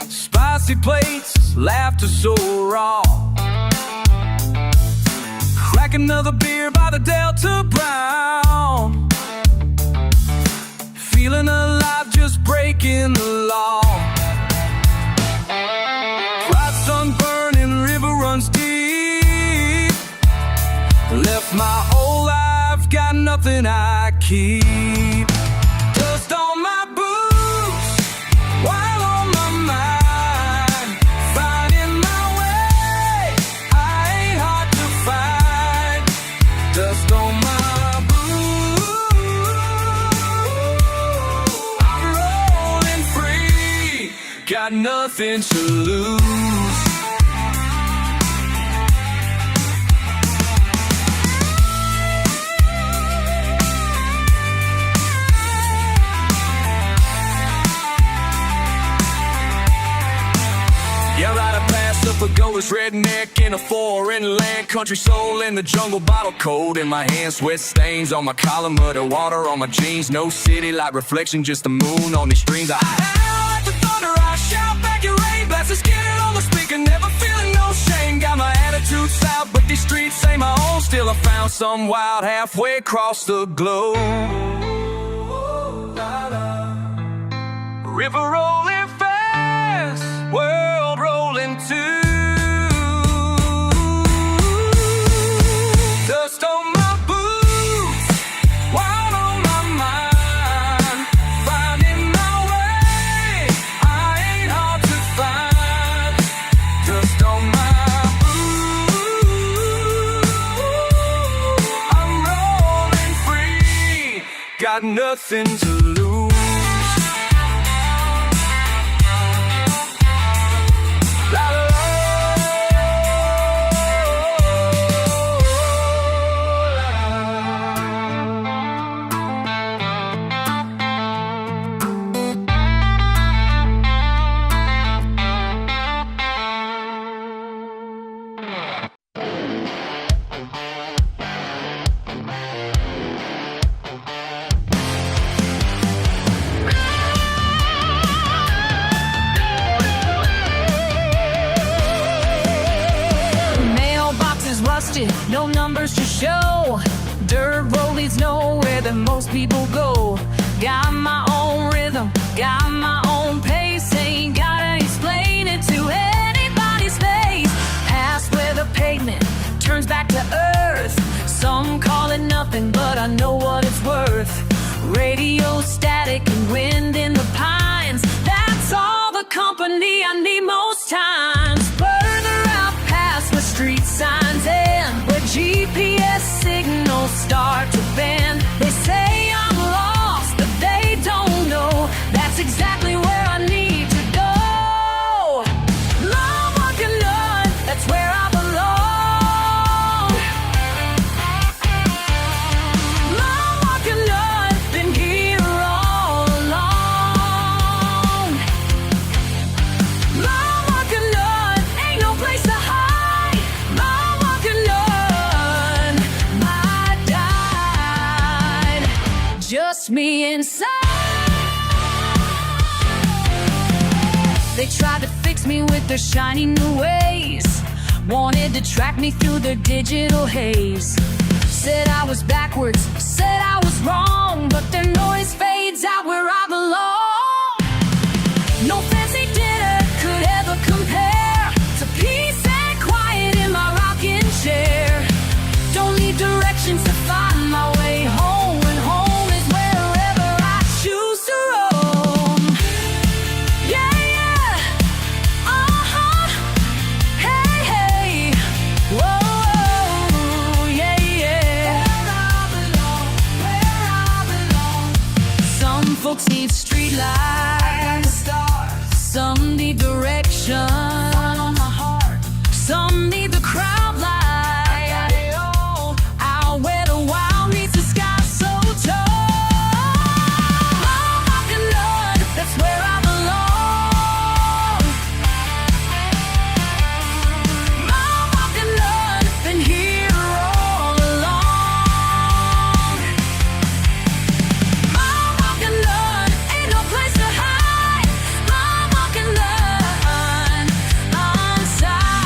Spicy plates, laughter so raw. Crack another beer by the Delta Brown. Feeling alive, just breaking the law. Bright sun burning, river runs deep. Left my whole life, got nothing I keep. Dust on my boots, while on my mind. Finding my way, I ain't hard to find. Dust on my boots, I'm rolling free, got nothing to lose. Yeah, right, I pass up a ghost redneck in a foreign land. Country soul in the jungle, bottle cold in my hands. Sweat stains on my collar, muddy water on my jeans. No city light reflection, just the moon on these streams. I howl like the thunder, I shout back your rain. Blast the skin on the speaker, never feeling no shame. Got my attitude south, but these streets ain't my own. Still I found some wild halfway across the globe. River rolling fast, world rolling too. Dust on my boots, wild on my mind. Finding my way, I ain't hard to find. Dust on my boots, I'm rolling free, got nothing to lose. No numbers to show. Dirt road leads nowhere that most people go. Got my own rhythm, got my own pace. Ain't gotta explain it to anybody's face. Past where the pavement turns back to earth. Some call it nothing, but I know what it's worth. Radio static and wind in the pines. That's all the company I need most times. Further out past the street signs end, where GPS signals start to bend. They say I'm lost, but they don't know that's exactly where I need to go. Long walking none, that's where I belong. Long walking none, been here all along. Long walking none, ain't no place to hide. Long walking none, might died. Just me inside. They tried to fix me with their shiny new ways. Wanted to track me through their digital haze. Said I was backwards, said I was wrong, but their noise fades out where I belong. No fancy dinner could ever compare to peace and quiet in my rocking chair. Don't need directions to find my way home, and home is wherever I choose to roam. Yeah, yeah, hey, hey, whoa, yeah, yeah. Where I belong. Some folks need street lights, some need direction, some need the crowd light. Out where the wild meets the sky so tall. I'm walking Lord, that's where I belong. I'm walking Lord, been here all along. I'm walking Lord, ain't no place to hide. I'm walking Lord, inside.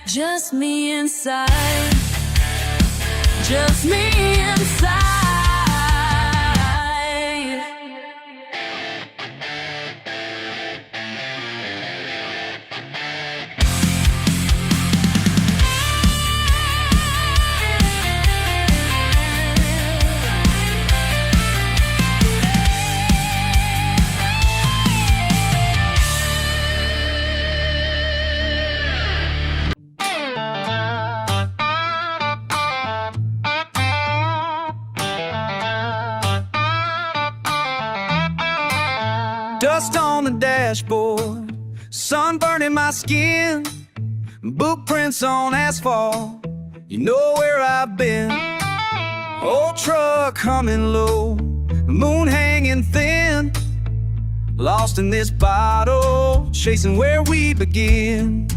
Just me inside. Just me inside. Dust on the dashboard, sun burning my skin, boot prints on asphalt, you know where I've been. Old truck humming low, moon hanging thin, lost in this bottle, chasing where we begin.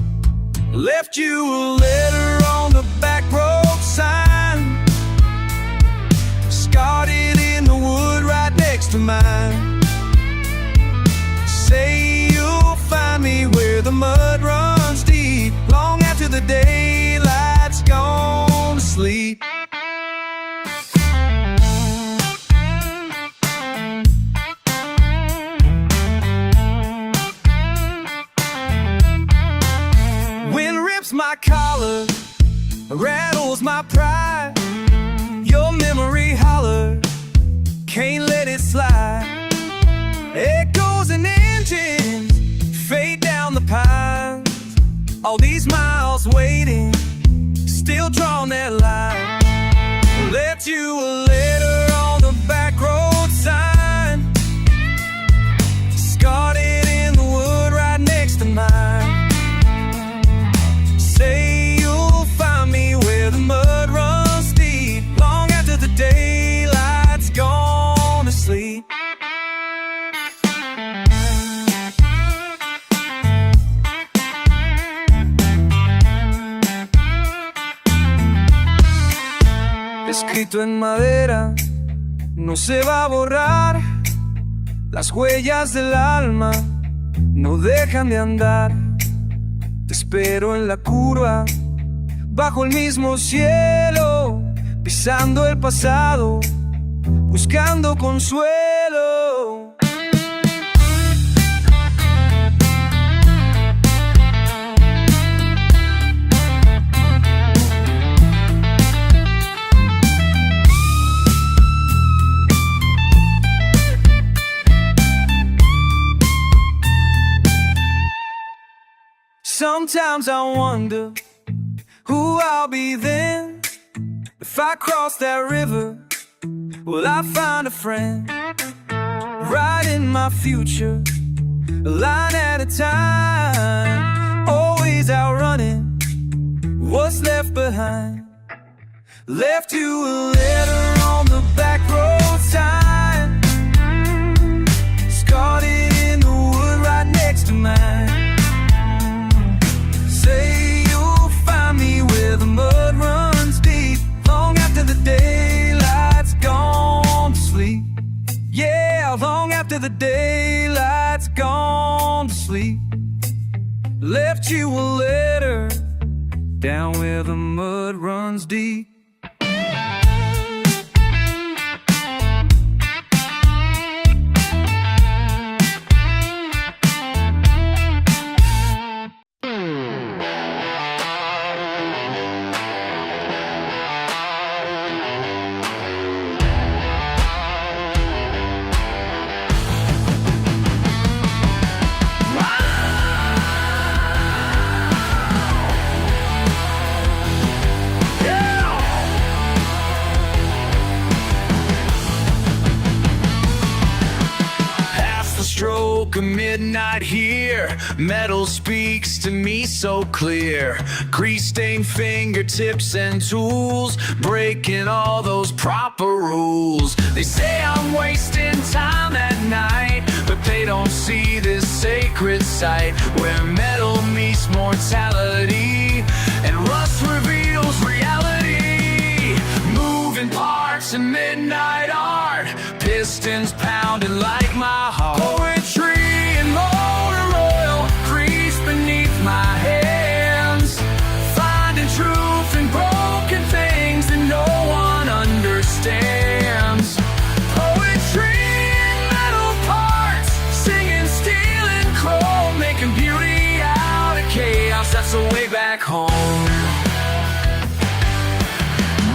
Left you a letter on the back road sign, scarred it in the wood right next to mine. Say you'll find me where the mud runs deep, long after the daylight's gone to sleep. Wind rips my collar, rattles my pride. Your memory holler, can't let it slide. Echoes and engines fade down the pines. All these miles waiting, still drawing that line. Left you a letter on the back road sign, scarred it in the wood right next to mine. Say you'll find me where the mud runs deep, long after the daylight's gone to sleep. Escrito en madera, no se va a borrar. Las huellas del alma no dejan de andar. Te espero en la curva, bajo el mismo cielo, pisando el pasado, buscando consuelo. Sometimes I wonder who I'll be then. If I cross that river, will I find a friend? Right in my future, a line at a time, always outrunning what's left behind. Left you a letter on the back road sign, scarred it in the wood right next to mine. Say you'll find me where the mud runs deep, long after the daylight's gone to sleep. Yeah, long after the daylight's gone to sleep. Left you a letter down where the mud runs deep. Stroke of midnight here, metal speaks to me so clear. Grease-stained fingertips and tools, breaking all those proper rules. They say I'm wasting time at night, but they don't see this sacred site where metal meets mortality and rust reveals reality. Moving parts in midnight art, pistons pounding like my heart. Poetry and motor oil, grease beneath my hands, finding truth in broken things that no one understands. Poetry in metal parts, singing steel and chrome, making beauty out of chaos. That's the way back home.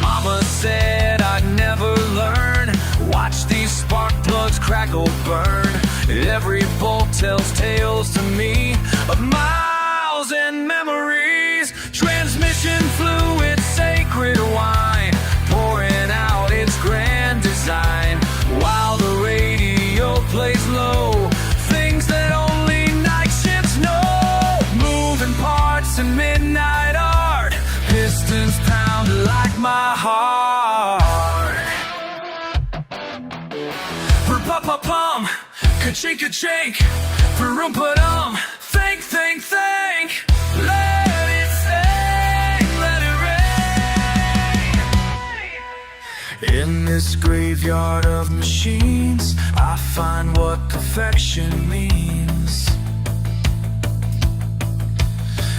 Mama said I'd never learn. Watch these spark plugs crackle, burn. Every bolt tells tales to me of miles and memories. Transmission fluid, sacred wine, pouring out its grand design, while the radio plays low, things that only night shifts know. Moving parts in midnight art, pistons pound like my heart. Pum, ka-chink, ka-chink, pa-rum-pa-dum, thank, thank, thank, let it sing, let it rain. In this graveyard of machines, I find what perfection means.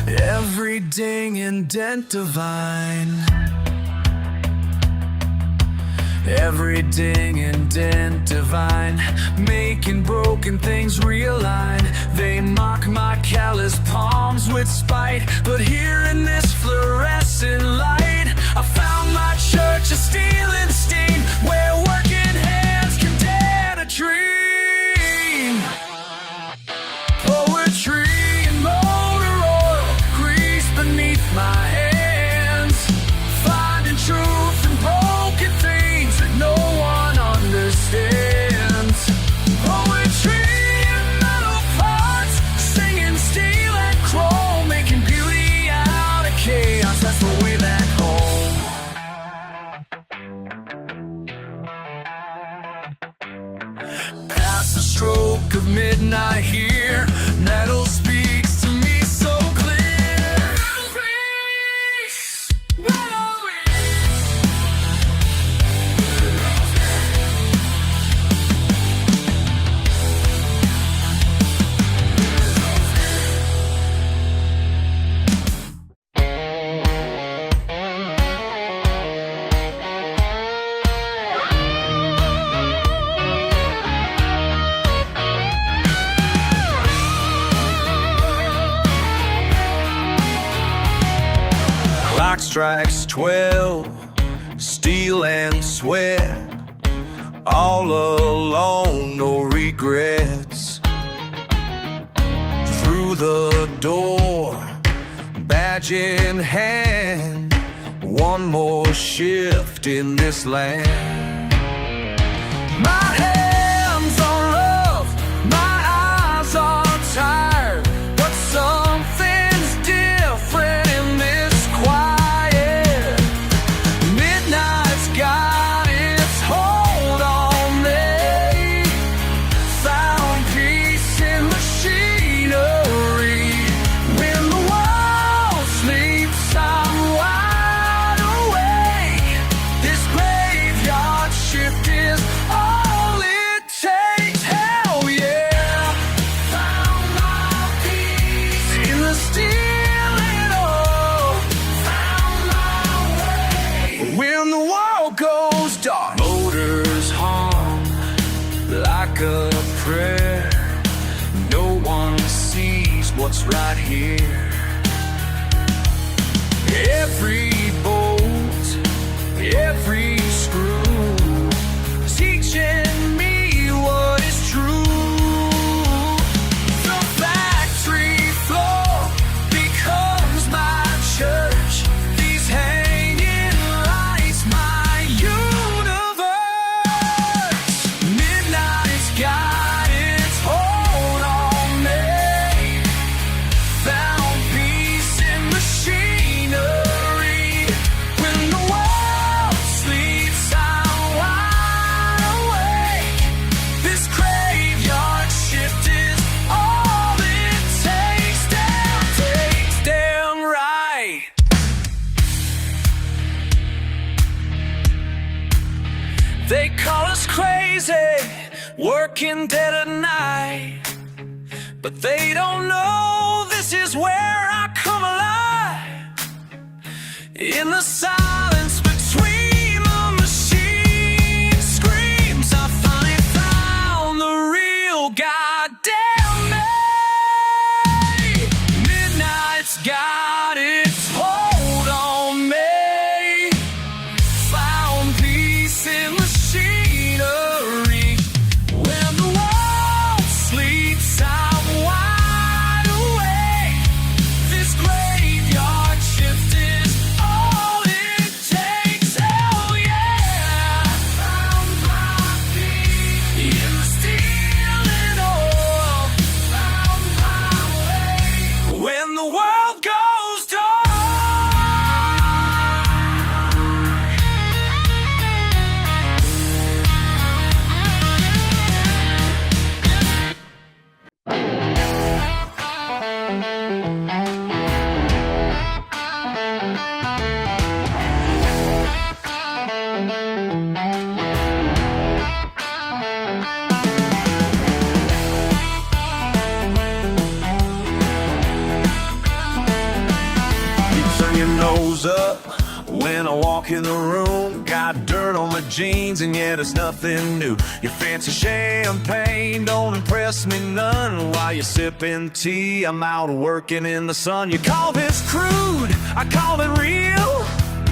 Every ding and dent divine, every ding and dent divine, making broken things realign. They mock my callous palms with spite, but here in this fluorescent light, I found my church of steel and steam, where working hands can dare to dream. Poetry and motor oil, grease beneath my hands, finding truth in broken things that no one understands. Poetry in metal parts, singing steel and chrome, making beauty out of chaos. That's the way back home. Past the stroke of midnight here, metal speaks to me so clear. Peace, metal clock strikes 12, steel and sweat, all alone, no regrets. Through the door, badge in hand, one more shift in this land. My hands are rough, my eyes are tired, but something's different in this quiet. Midnight's got its hold on me, found peace in machinery. When the world sleeps, I'm wide awake. This graveyard shift is all it starts right here. Every bolt, every screw, teaching me what is true. The factory floor becomes my church. These hanging lights, my universe. Midnight's got its hold on me. Found peace in machinery. When the world sleeps, I'm wide awake. This graveyard shift is all it takes. Damn right. They call us crazy, working dead at night. But they don't know this is where I come alive. In the silence between the machine screams, I finally found the real goddamn me. Midnight's got its hold on me. Found peace in machinery. When the world sleeps, I'm wide awake. This graveyard shift is all it takes. Hell yeah! Found my feet in the steel and oil. Found my way. When the world goes dark. Turn your nose up when I walk in the room. Got dirt on my jeans and yet it's nothing new. Your fancy champagne don't impress me none. While you're sipping tea, I'm out working in the sun. You call this crude, I call it real.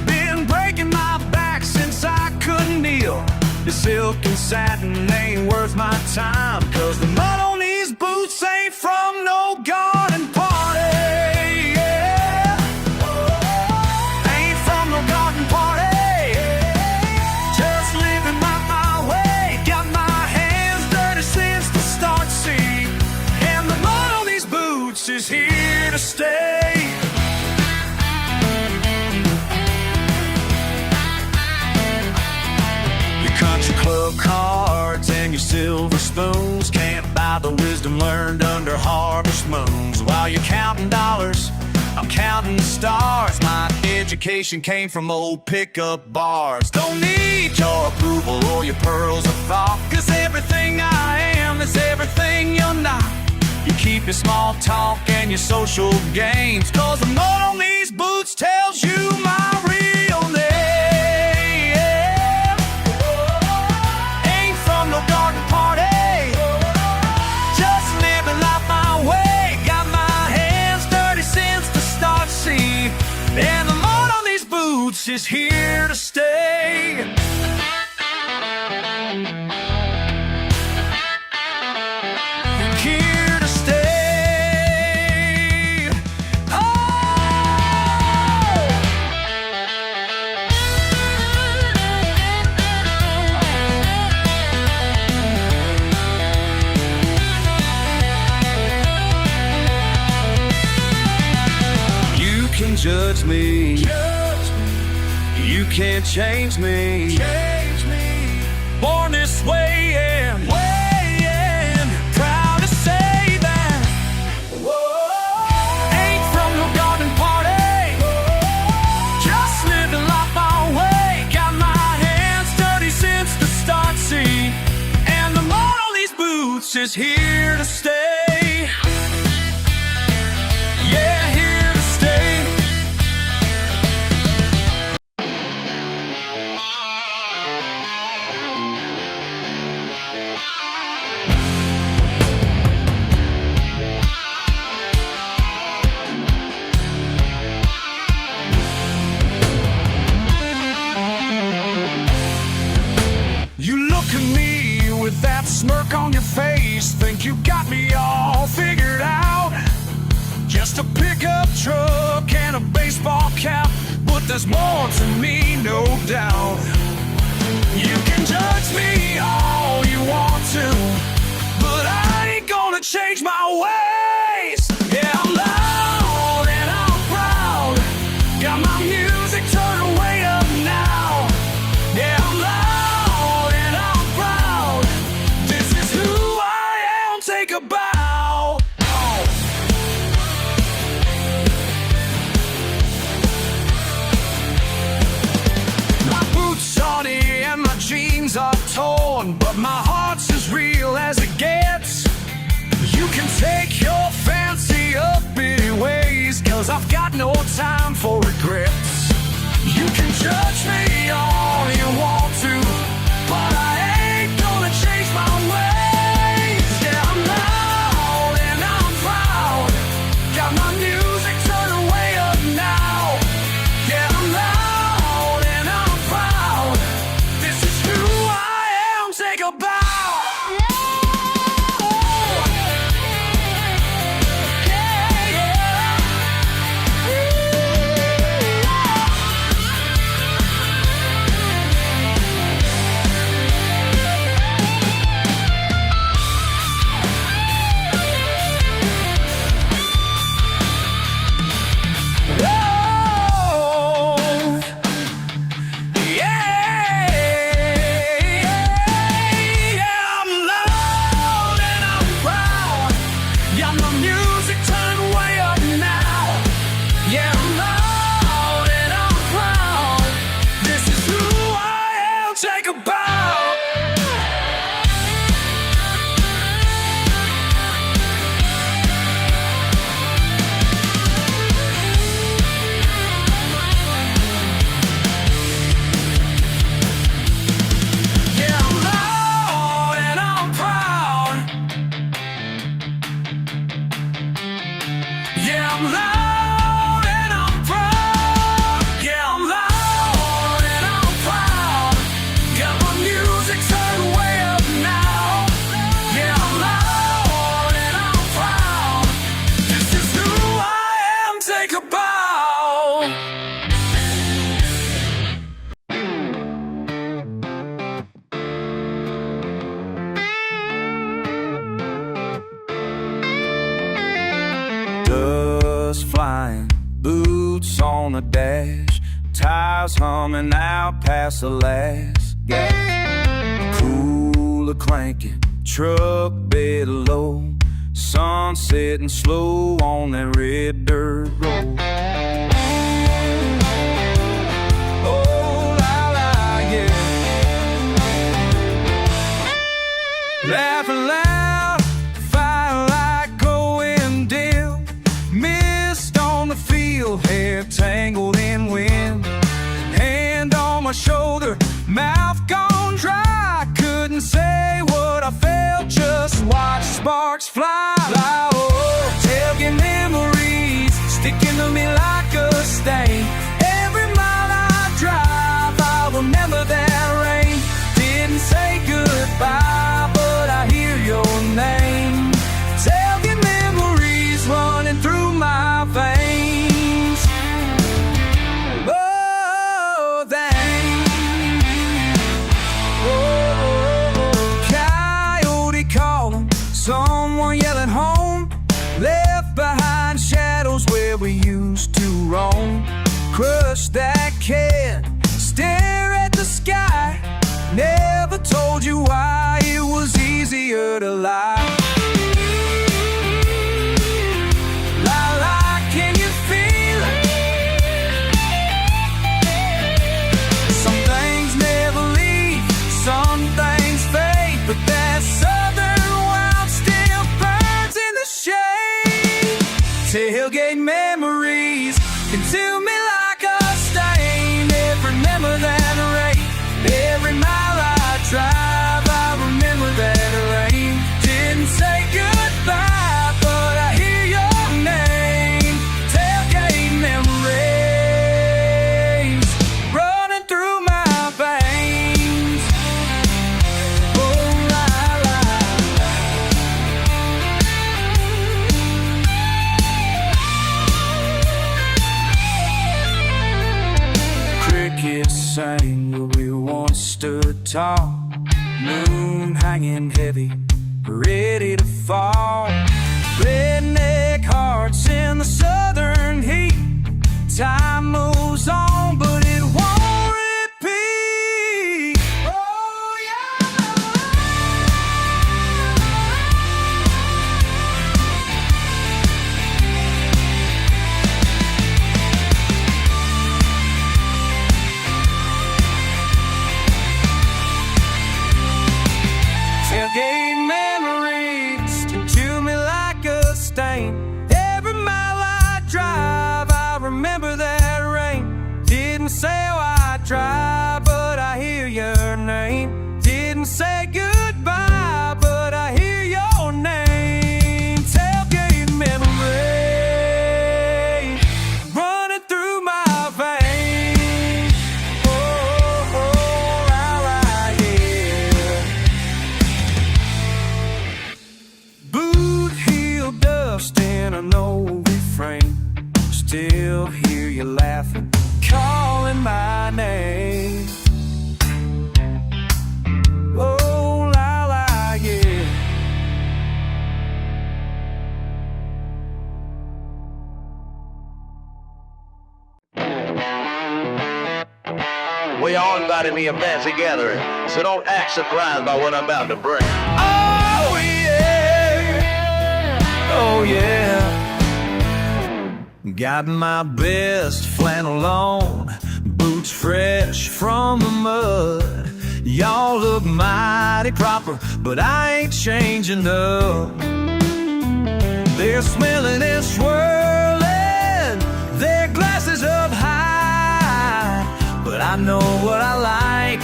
Been breaking my back since I couldn't kneel. The silk and satin ain't worth my time, 'cause the mud on these boots ain't from no garden party. Yeah. Ain't from no garden party. Just living my way. Got my hands dirty since the start, see. And the mud on these boots is here to stay. Your country club cards and your silver spoons can't buy the wisdom learned under harvest moons. While you're counting dollars, I'm counting stars. My education came from old pickup bars. Don't need your approval or your pearls of thought, 'cause everything I am is everything you're not. You keep your small talk and your social games, 'cause the mud on these boots tells you my real name. Ain't from no garden party. Just living life my way. Got my hands dirty since the start, see. And the mud on these boots is here to stay. Here to stay. Oh! You can judge me. You can't change me. Born this way and proud to say that. Ain't from no garden party. Just living life my way. Got my hands dirty since the start, see. And the mud on these boots is here to stay. Yeah, here to stay. there's more to me, no doubt. You can judge me all you want to, but I ain't gonna change my ways. Yeah, I'm loud and I'm proud. Got my music turned way up now. Yeah, I'm loud and I'm proud. This is who I am, take a bow. My boots are dirty and my jeans are torn, but my heart's as real as it gets. You can take your fancy up anyways, 'cause I've got no time for regrets. You can judge me all you want to, but I ain't gonna change my ways. Yeah, I'm loud and I'm proud. Got my music turned way up now. Yeah, I'm loud and I'm proud. This is who I am, take a bow. Dust flying, boots on the dash, tires humming out past the last gas. Cooler clanking, truck bed low, sun setting slow on that red dirt road. Oh, la la, yeah. Laughing loud, firelight going dim, mist on the field, hair tangled in wind, hand on my shoulder, mouth gone dry. Couldn't say what I felt, just watch sparks fly. Oh, tailgate memories sticking to me like a stain. Every mile I drive, I'll remember that rain. Didn't say goodbye, but I hear your name. Tailgate memories running through my veins. Oh, coyote calling, someone yelling home. Left behind shadows where we used to roam. Crush that can, stare at the sky. Never told you why it was easier to lie. La la, can you feel it? Some things never leave, some things fade, but that southern wild still burns in the shade. Tailgate memories consume me like a stain. Never remember that rain. Every mile I drive, I remember that rain. Didn't crickets sang where we once stood tall. Moon hanging heavy, ready to fall. Redneck hearts in the southern heat. Time moves on, but it won't repeat. Oh yeah. Tailgate memories stick to me like a stain. Every mile I drive, I remember that rain. Didn't say how I drive, but I hear your name. Didn't say goodbye, but I hear your name. Tailgate memory running through my veins. Oh, right here. Boot heel dust in an old refrain. Still hear you laughing, calling my name. Oh, yeah. We all invited me a fancy gathering, so don't act surprised by what I'm about to bring. Oh, yeah. Oh, yeah. Got my best flannel on, boots fresh from the mud. Y'all look mighty proper, but I ain't changing up. They're smelling and swirling, their glasses up high. But I know what I like,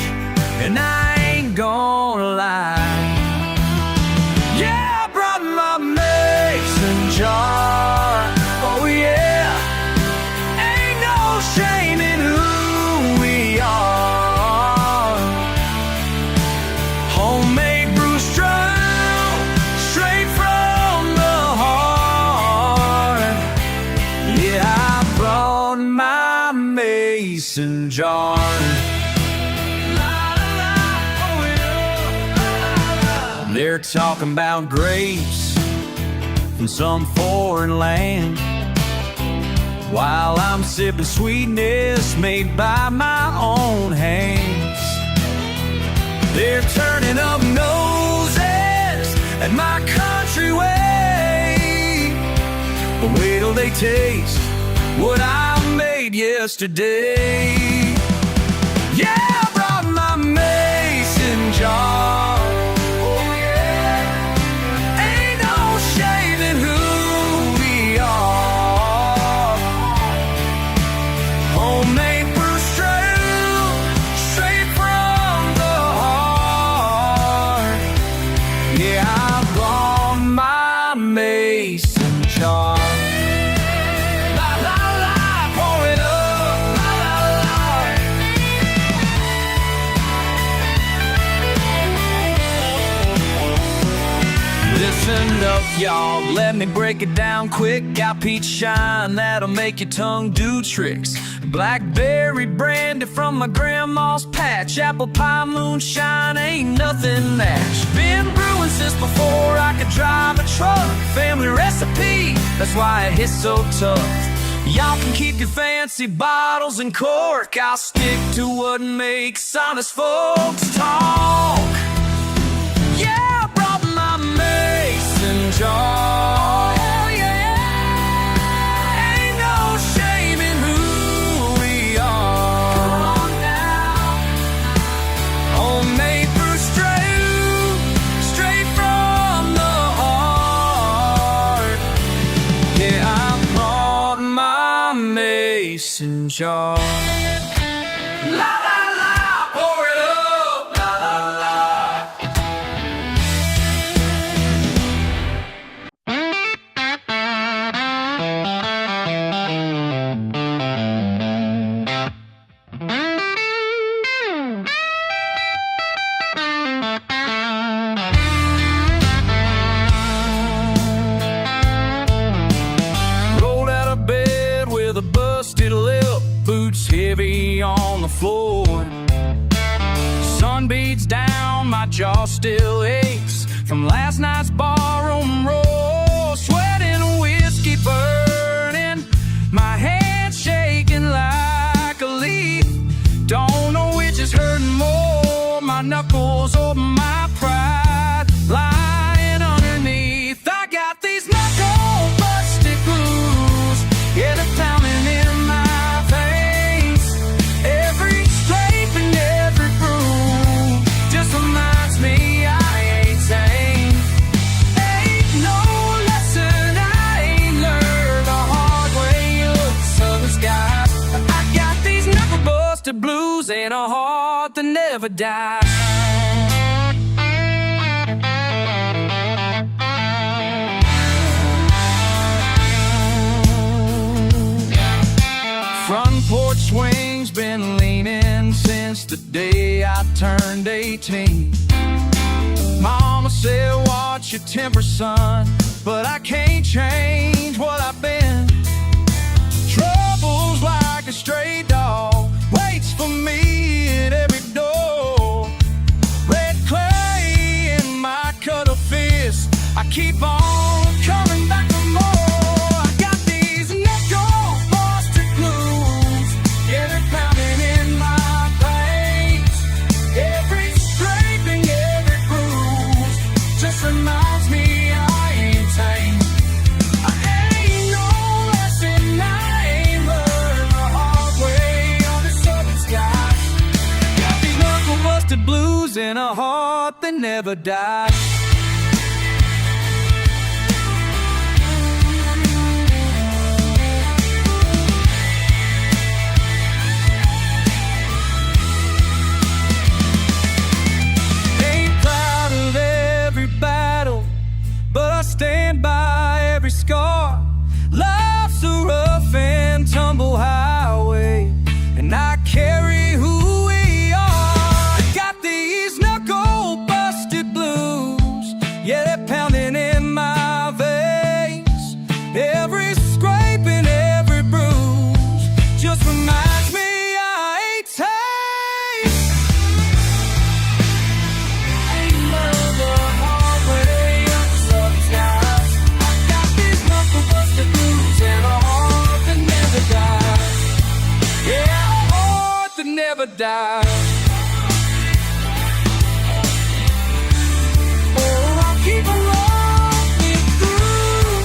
and I ain't gonna lie. Yeah, I brought my mason jar. Oh yeah, ain't no shame in who we are. Homemade brew strong, straight from the heart. Yeah, I brought my mason jar. They're talking about grapes from some foreign land, while I'm sipping sweetness made by my own hands. They're turning up noses at my country way, but wait till they taste what I made yesterday. Yeah, I brought my mason jar. Listen up, y'all, let me break it down quick. Got peach shine that'll make your tongue do tricks. Blackberry brandy from my grandma's patch. Apple pie moonshine ain't nothing matched. Been brewing since before I could drive a truck. Family recipe, that's why it hits so tough. Y'all can keep your fancy bottles and cork. I'll stick to what makes honest folks talk. Yeah, I brought my mason jar. Oh, yeah. Ain't no shame in who we are. Come on now. Homemade brew straight from the heart. Yeah, I brought my mason jar. La la la, pour it up. La la la. Rolled out of bed with a busted lip, boots hit on the floor. Sun beats down, my jaw still aches from last night's barroom roll. Sweating, whiskey burning, my hands shaking like a leaf. Don't know which is hurting more, my knuckles or my pride lying underneath. I got these knuckle busted grooves, yeah, they're pounding in my veins. Every scrape and every groove just reminds me I ain't sane. Ain't no lesson I ain't learned the hard way up southern skies. I got these knuckle busted blues and a heart that never dies. Front porch swing's been leaning since the day I turned 18. Mama said, watch your temper, son, but I can't change what I've been. Trouble's like a stray dog, waits for me at every door. Red clay in my cuddle fist, I keep on coming back for more. I got these knuckle busted blues, yeah, they're pounding in my veins. Every scraping, every bruise just reminds me I ain't tame. I ain't no lesson I ain't learned the hard way on the southern skies. Got these knuckle busted blues and a heart that never dies. But I stand by every scar. Life's a rough and tumble highway, and I carry who we are. I got these knuckle busted blues, yeah, they're pounding in my veins. Every scrape and every bruise just reminds me I ain't tame. Ain't learned the hard way up southern skies. I got these knuckle busted blues and a heart that never dies. Yeah, a heart that never dies. Oh, I'll keep rolling through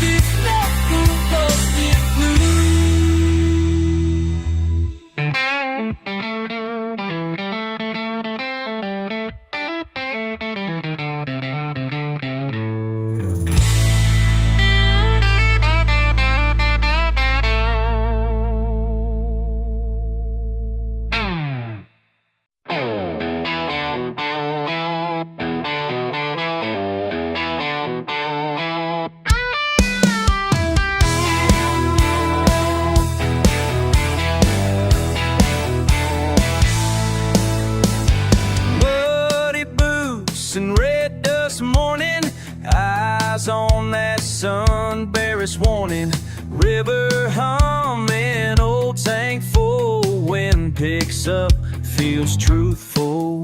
these knuckle busted muddy boots and red dust morning, eyes on that sun, bearish warning. River humming, old tank full, wind picks up, feels truthful.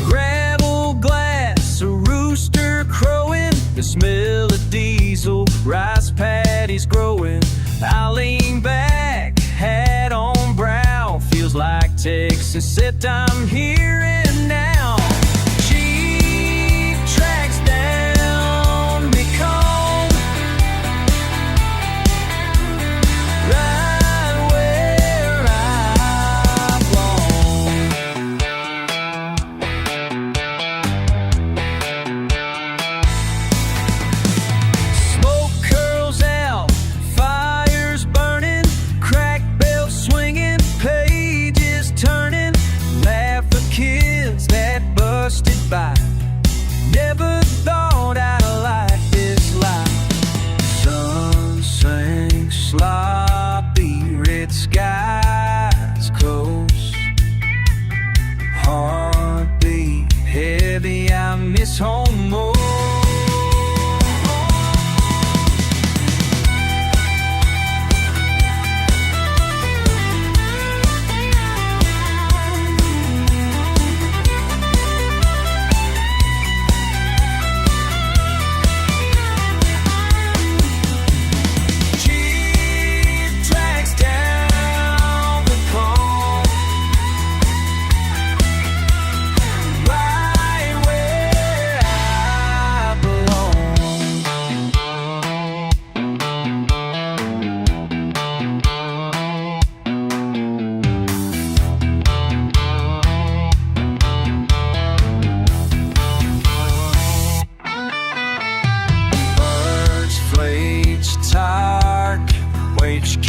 Gravel glass, a rooster crowing, the smell of diesel, rice paddies growing. I lean back, hat on brow, feels like Texas, except I'm here and now. Cheap tracks down me calm, right where I belong. Smoke curls out, fires burning, crack belts swinging, pages turning, laugh for kids that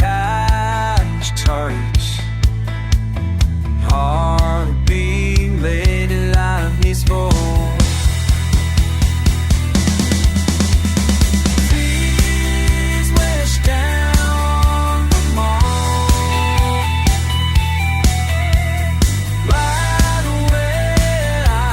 cash touch. Heartbeat, lady like his voice. Please wish down the mall. Right away out.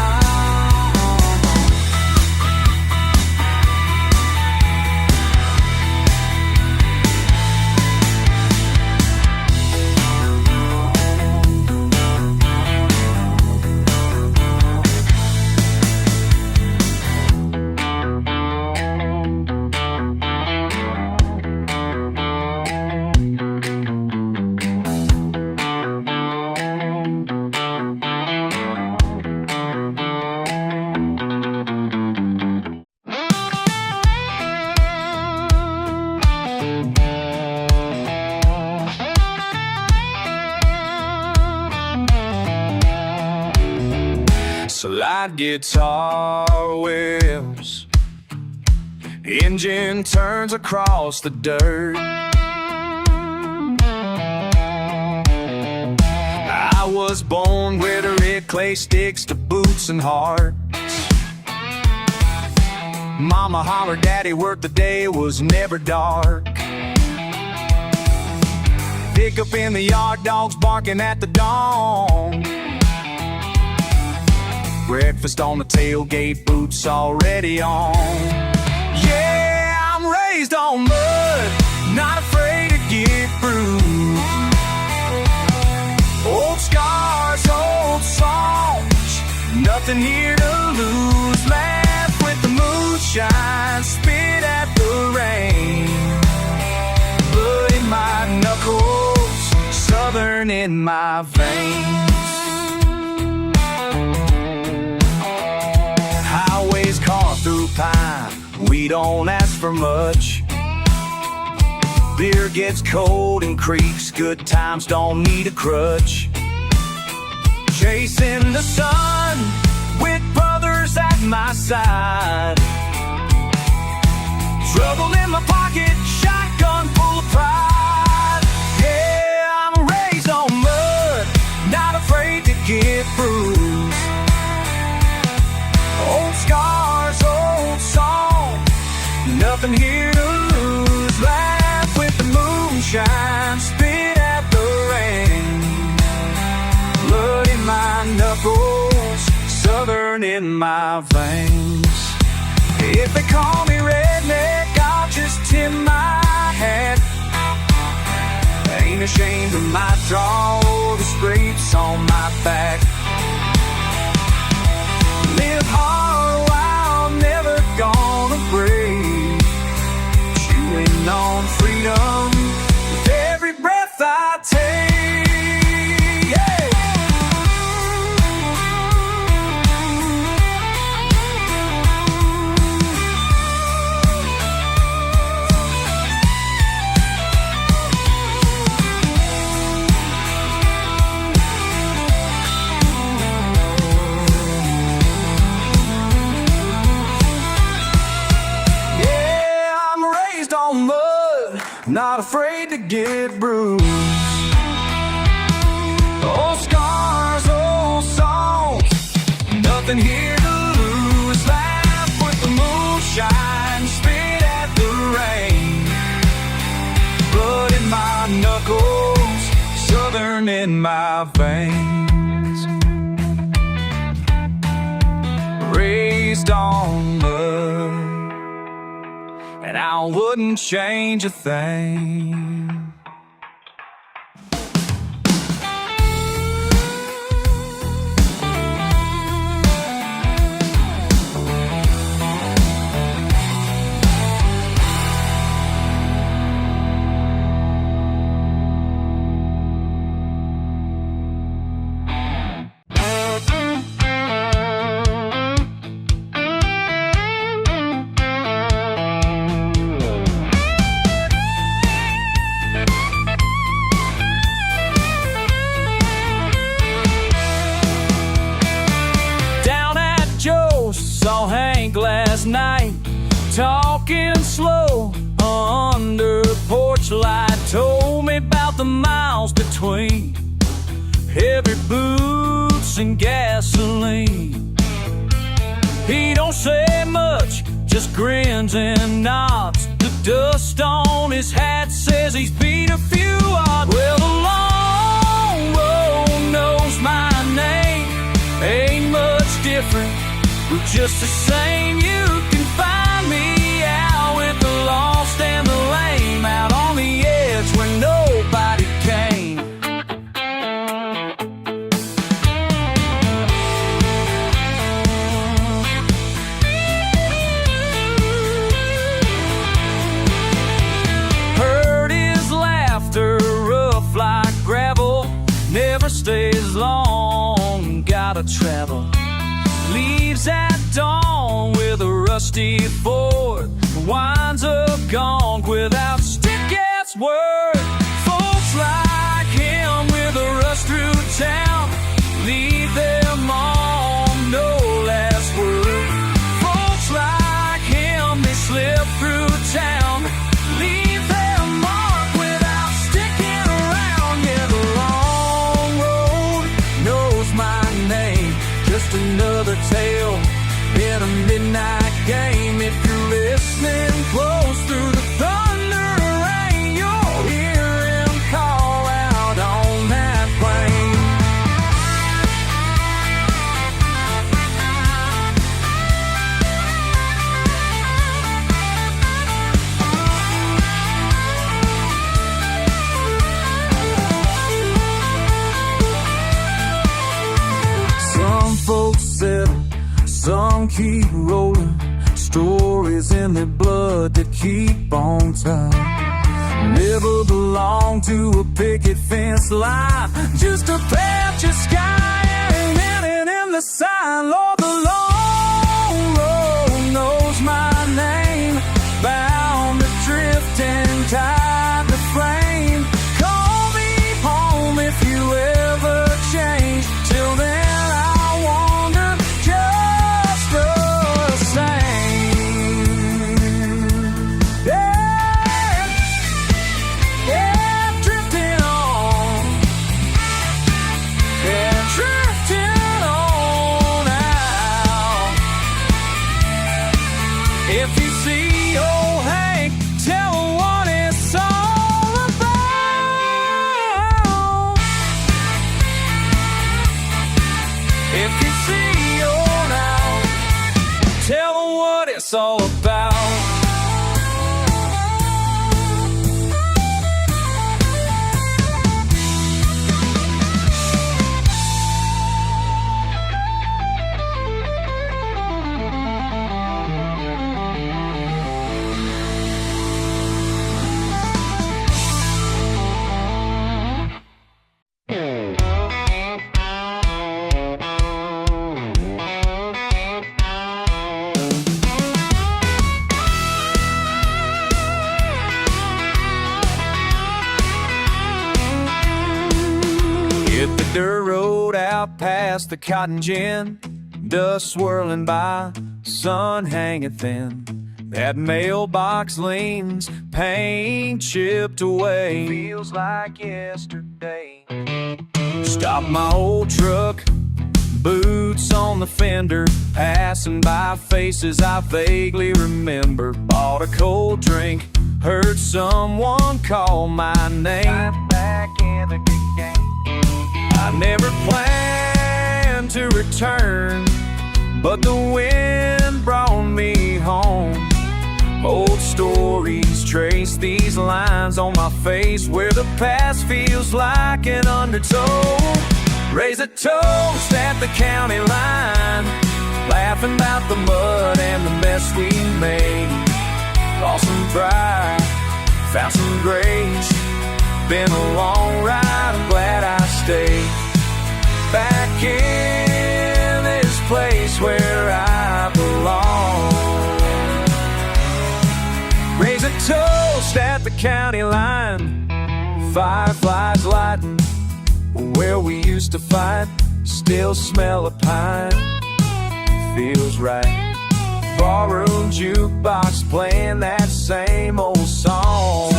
Slide guitar whips, engine turns across the dirt. I was born with a red clay sticks to boots and heart. Mama holler, daddy worked the day, it was never dark. Pick up in the yard, dogs barking at the dawn. Breakfast on the tailgate, boots already on. Yeah, I'm raised on mud, not afraid to get bruised. Old scars, old songs, nothing here to lose. Laugh with the moonshine, spit at the rain. Blood in my knuckles, southern in my veins. Highways carved through pine, we don't ask for much. Beer gets cold in creeks, good times don't need a crutch. Chasing the sun with brothers at my side. Trouble in my pocket, shotgun full of pride. Yeah, I'm raised on mud, not afraid to get bruised. Old scars, old song, nothing here to lose. Laugh with the moonshine, spit at the rain. Blood in my knuckles, southern in my veins. If they call me redneck, I'll just tip my hat. Ain't ashamed of my draw or the scrapes on my back. Live hard while never gonna break. Chewing on freedom with every breath I take. Yeah. Not afraid to get bruised. Old scars, old songs, nothing here to lose. Laugh with the moonshine, spit at the rain. Blood in my knuckles, southern in my veins. Raised on mud, and I wouldn't change a thing. Saw Hank last night, talking slow under porchlight. Told me the miles between heavy boots and gasoline. He don't say much, just grins and nods. The dust on his hat says he's beat a few odds. Well, the long road knows my name. Ain't much different, we're just the same. You can find me out with the lost and the lame, out on the edge where nobody came. Heard his laughter rough like gravel, never stays long, gotta travel. Leaves at dawn with a rusty Ford, winds up gone without stick-ass word. Folks like him with a rush through town, leave them on no last word. Folks like him, they slip through town, leave their mark without sticking around. Yeah, the long road knows my name, just another tale in a midnight game. If you're listening close through the thunder and rain, you'll hear him call out on that plane. Some folks settle, some keep rolling, stories in their blood that keep on telling. Never belong to a picket fence line, just a patch of sky and written in the sign. Lord, the long road knows my name, bound to drift and tied to flame. Call me home if you ever change. Till then it's all about. Dirt road out past the cotton gin, dust swirling by, sun hanging thin. That mailbox leans, paint chipped away, feels like yesterday. Stop my old truck, boots on the fender, passing by faces I vaguely remember. Bought a cold drink, heard someone call my name. I'm back in the game. I never planned to return, but the wind brought me home. Old stories trace these lines on my face, where the past feels like an undertow. Raise a toast at the county line, laughing about the mud and the mess we made. Lost some pride, found some grace. Been a long ride, I'm glad I stayed back in this place where I belong. Raise a toast at the county line, fireflies lighting where we used to fight. Still smell of pine, feels right. Barroom jukebox playing that same old song.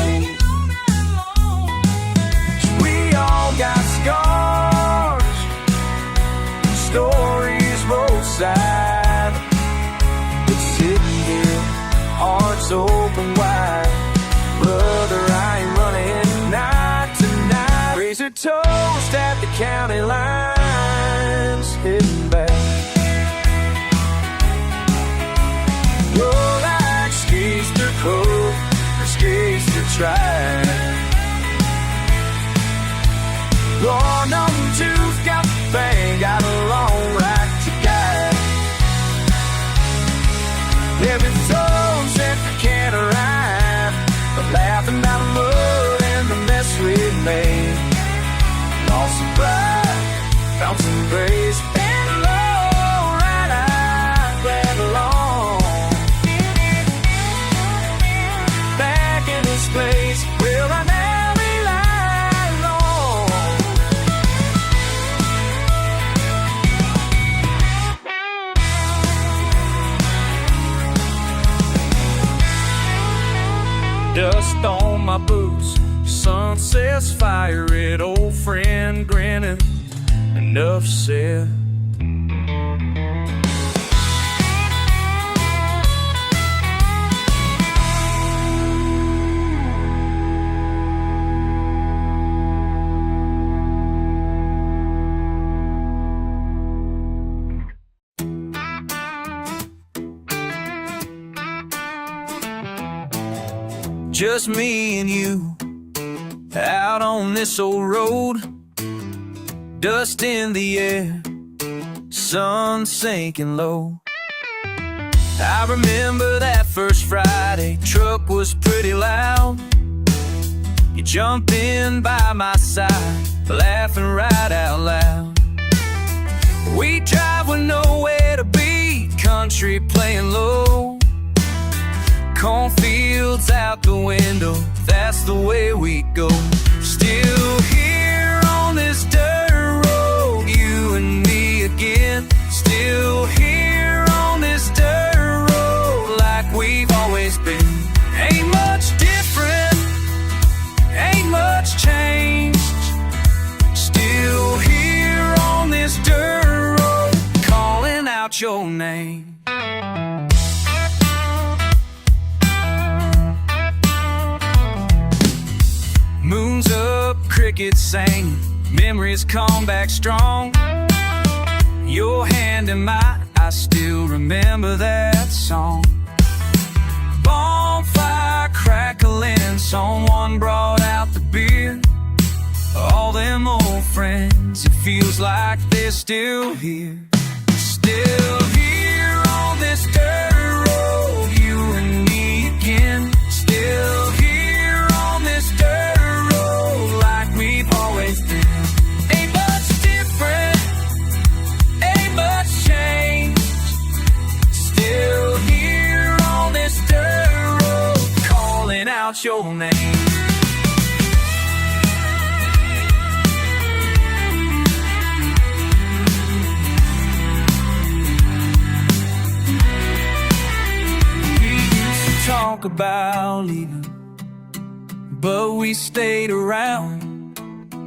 laser toast at the county lines, heading back. Roll like skates to coast or skates to track. Lord, number two's got the bang, got a long rack to guide. Every sunset the can arrive, but laughing about the mud and the mess we made. Lost some pride, found some grace, and low right eye, glad along. Back in this place, will I never lie long. Dust on my boots, sun says fire it, old friend grinning, enough said. Just me and you, out on this old road. Dust in the air, sun sinking low. I remember that first Friday, truck was pretty loud. You jumped in by my side, laughing right out loud. We drive with nowhere to be, country playing low. Cornfields out the window, that's the way we go. Still here on this dirt road, you and me again. Still here on this dirt road, like we've always been. Ain't much different, ain't much changed. Still here on this dirt road, calling out your name. Moon's up, crickets singing, memories come back strong. Your hand in mine, I still remember that song. Bonfire crackling, someone brought out the beer. All them old friends, it feels like they're still here. Still here on this dirt road, you and me again. Still here on this dirt road, like we've always been. Ain't much different, ain't much changed. Still here on this dirt road, calling out your name. Talk about leaving, but we stayed around.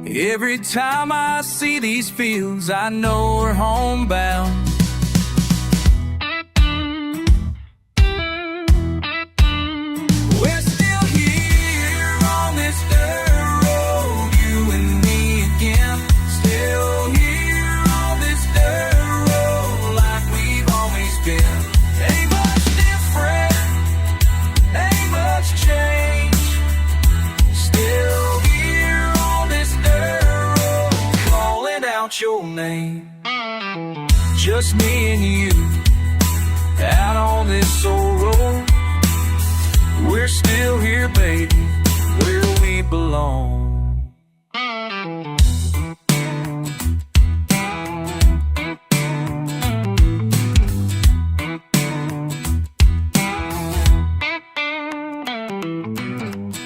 Every time I see these fields, I know we're homebound. We're still here on this dirt road, you and me again. Still here on this dirt road, like we've always been. Ain't much different, ain't much change. Still here on this dirt road, calling out your name. Just me and you, out on this old road. We're still here, baby, where we belong.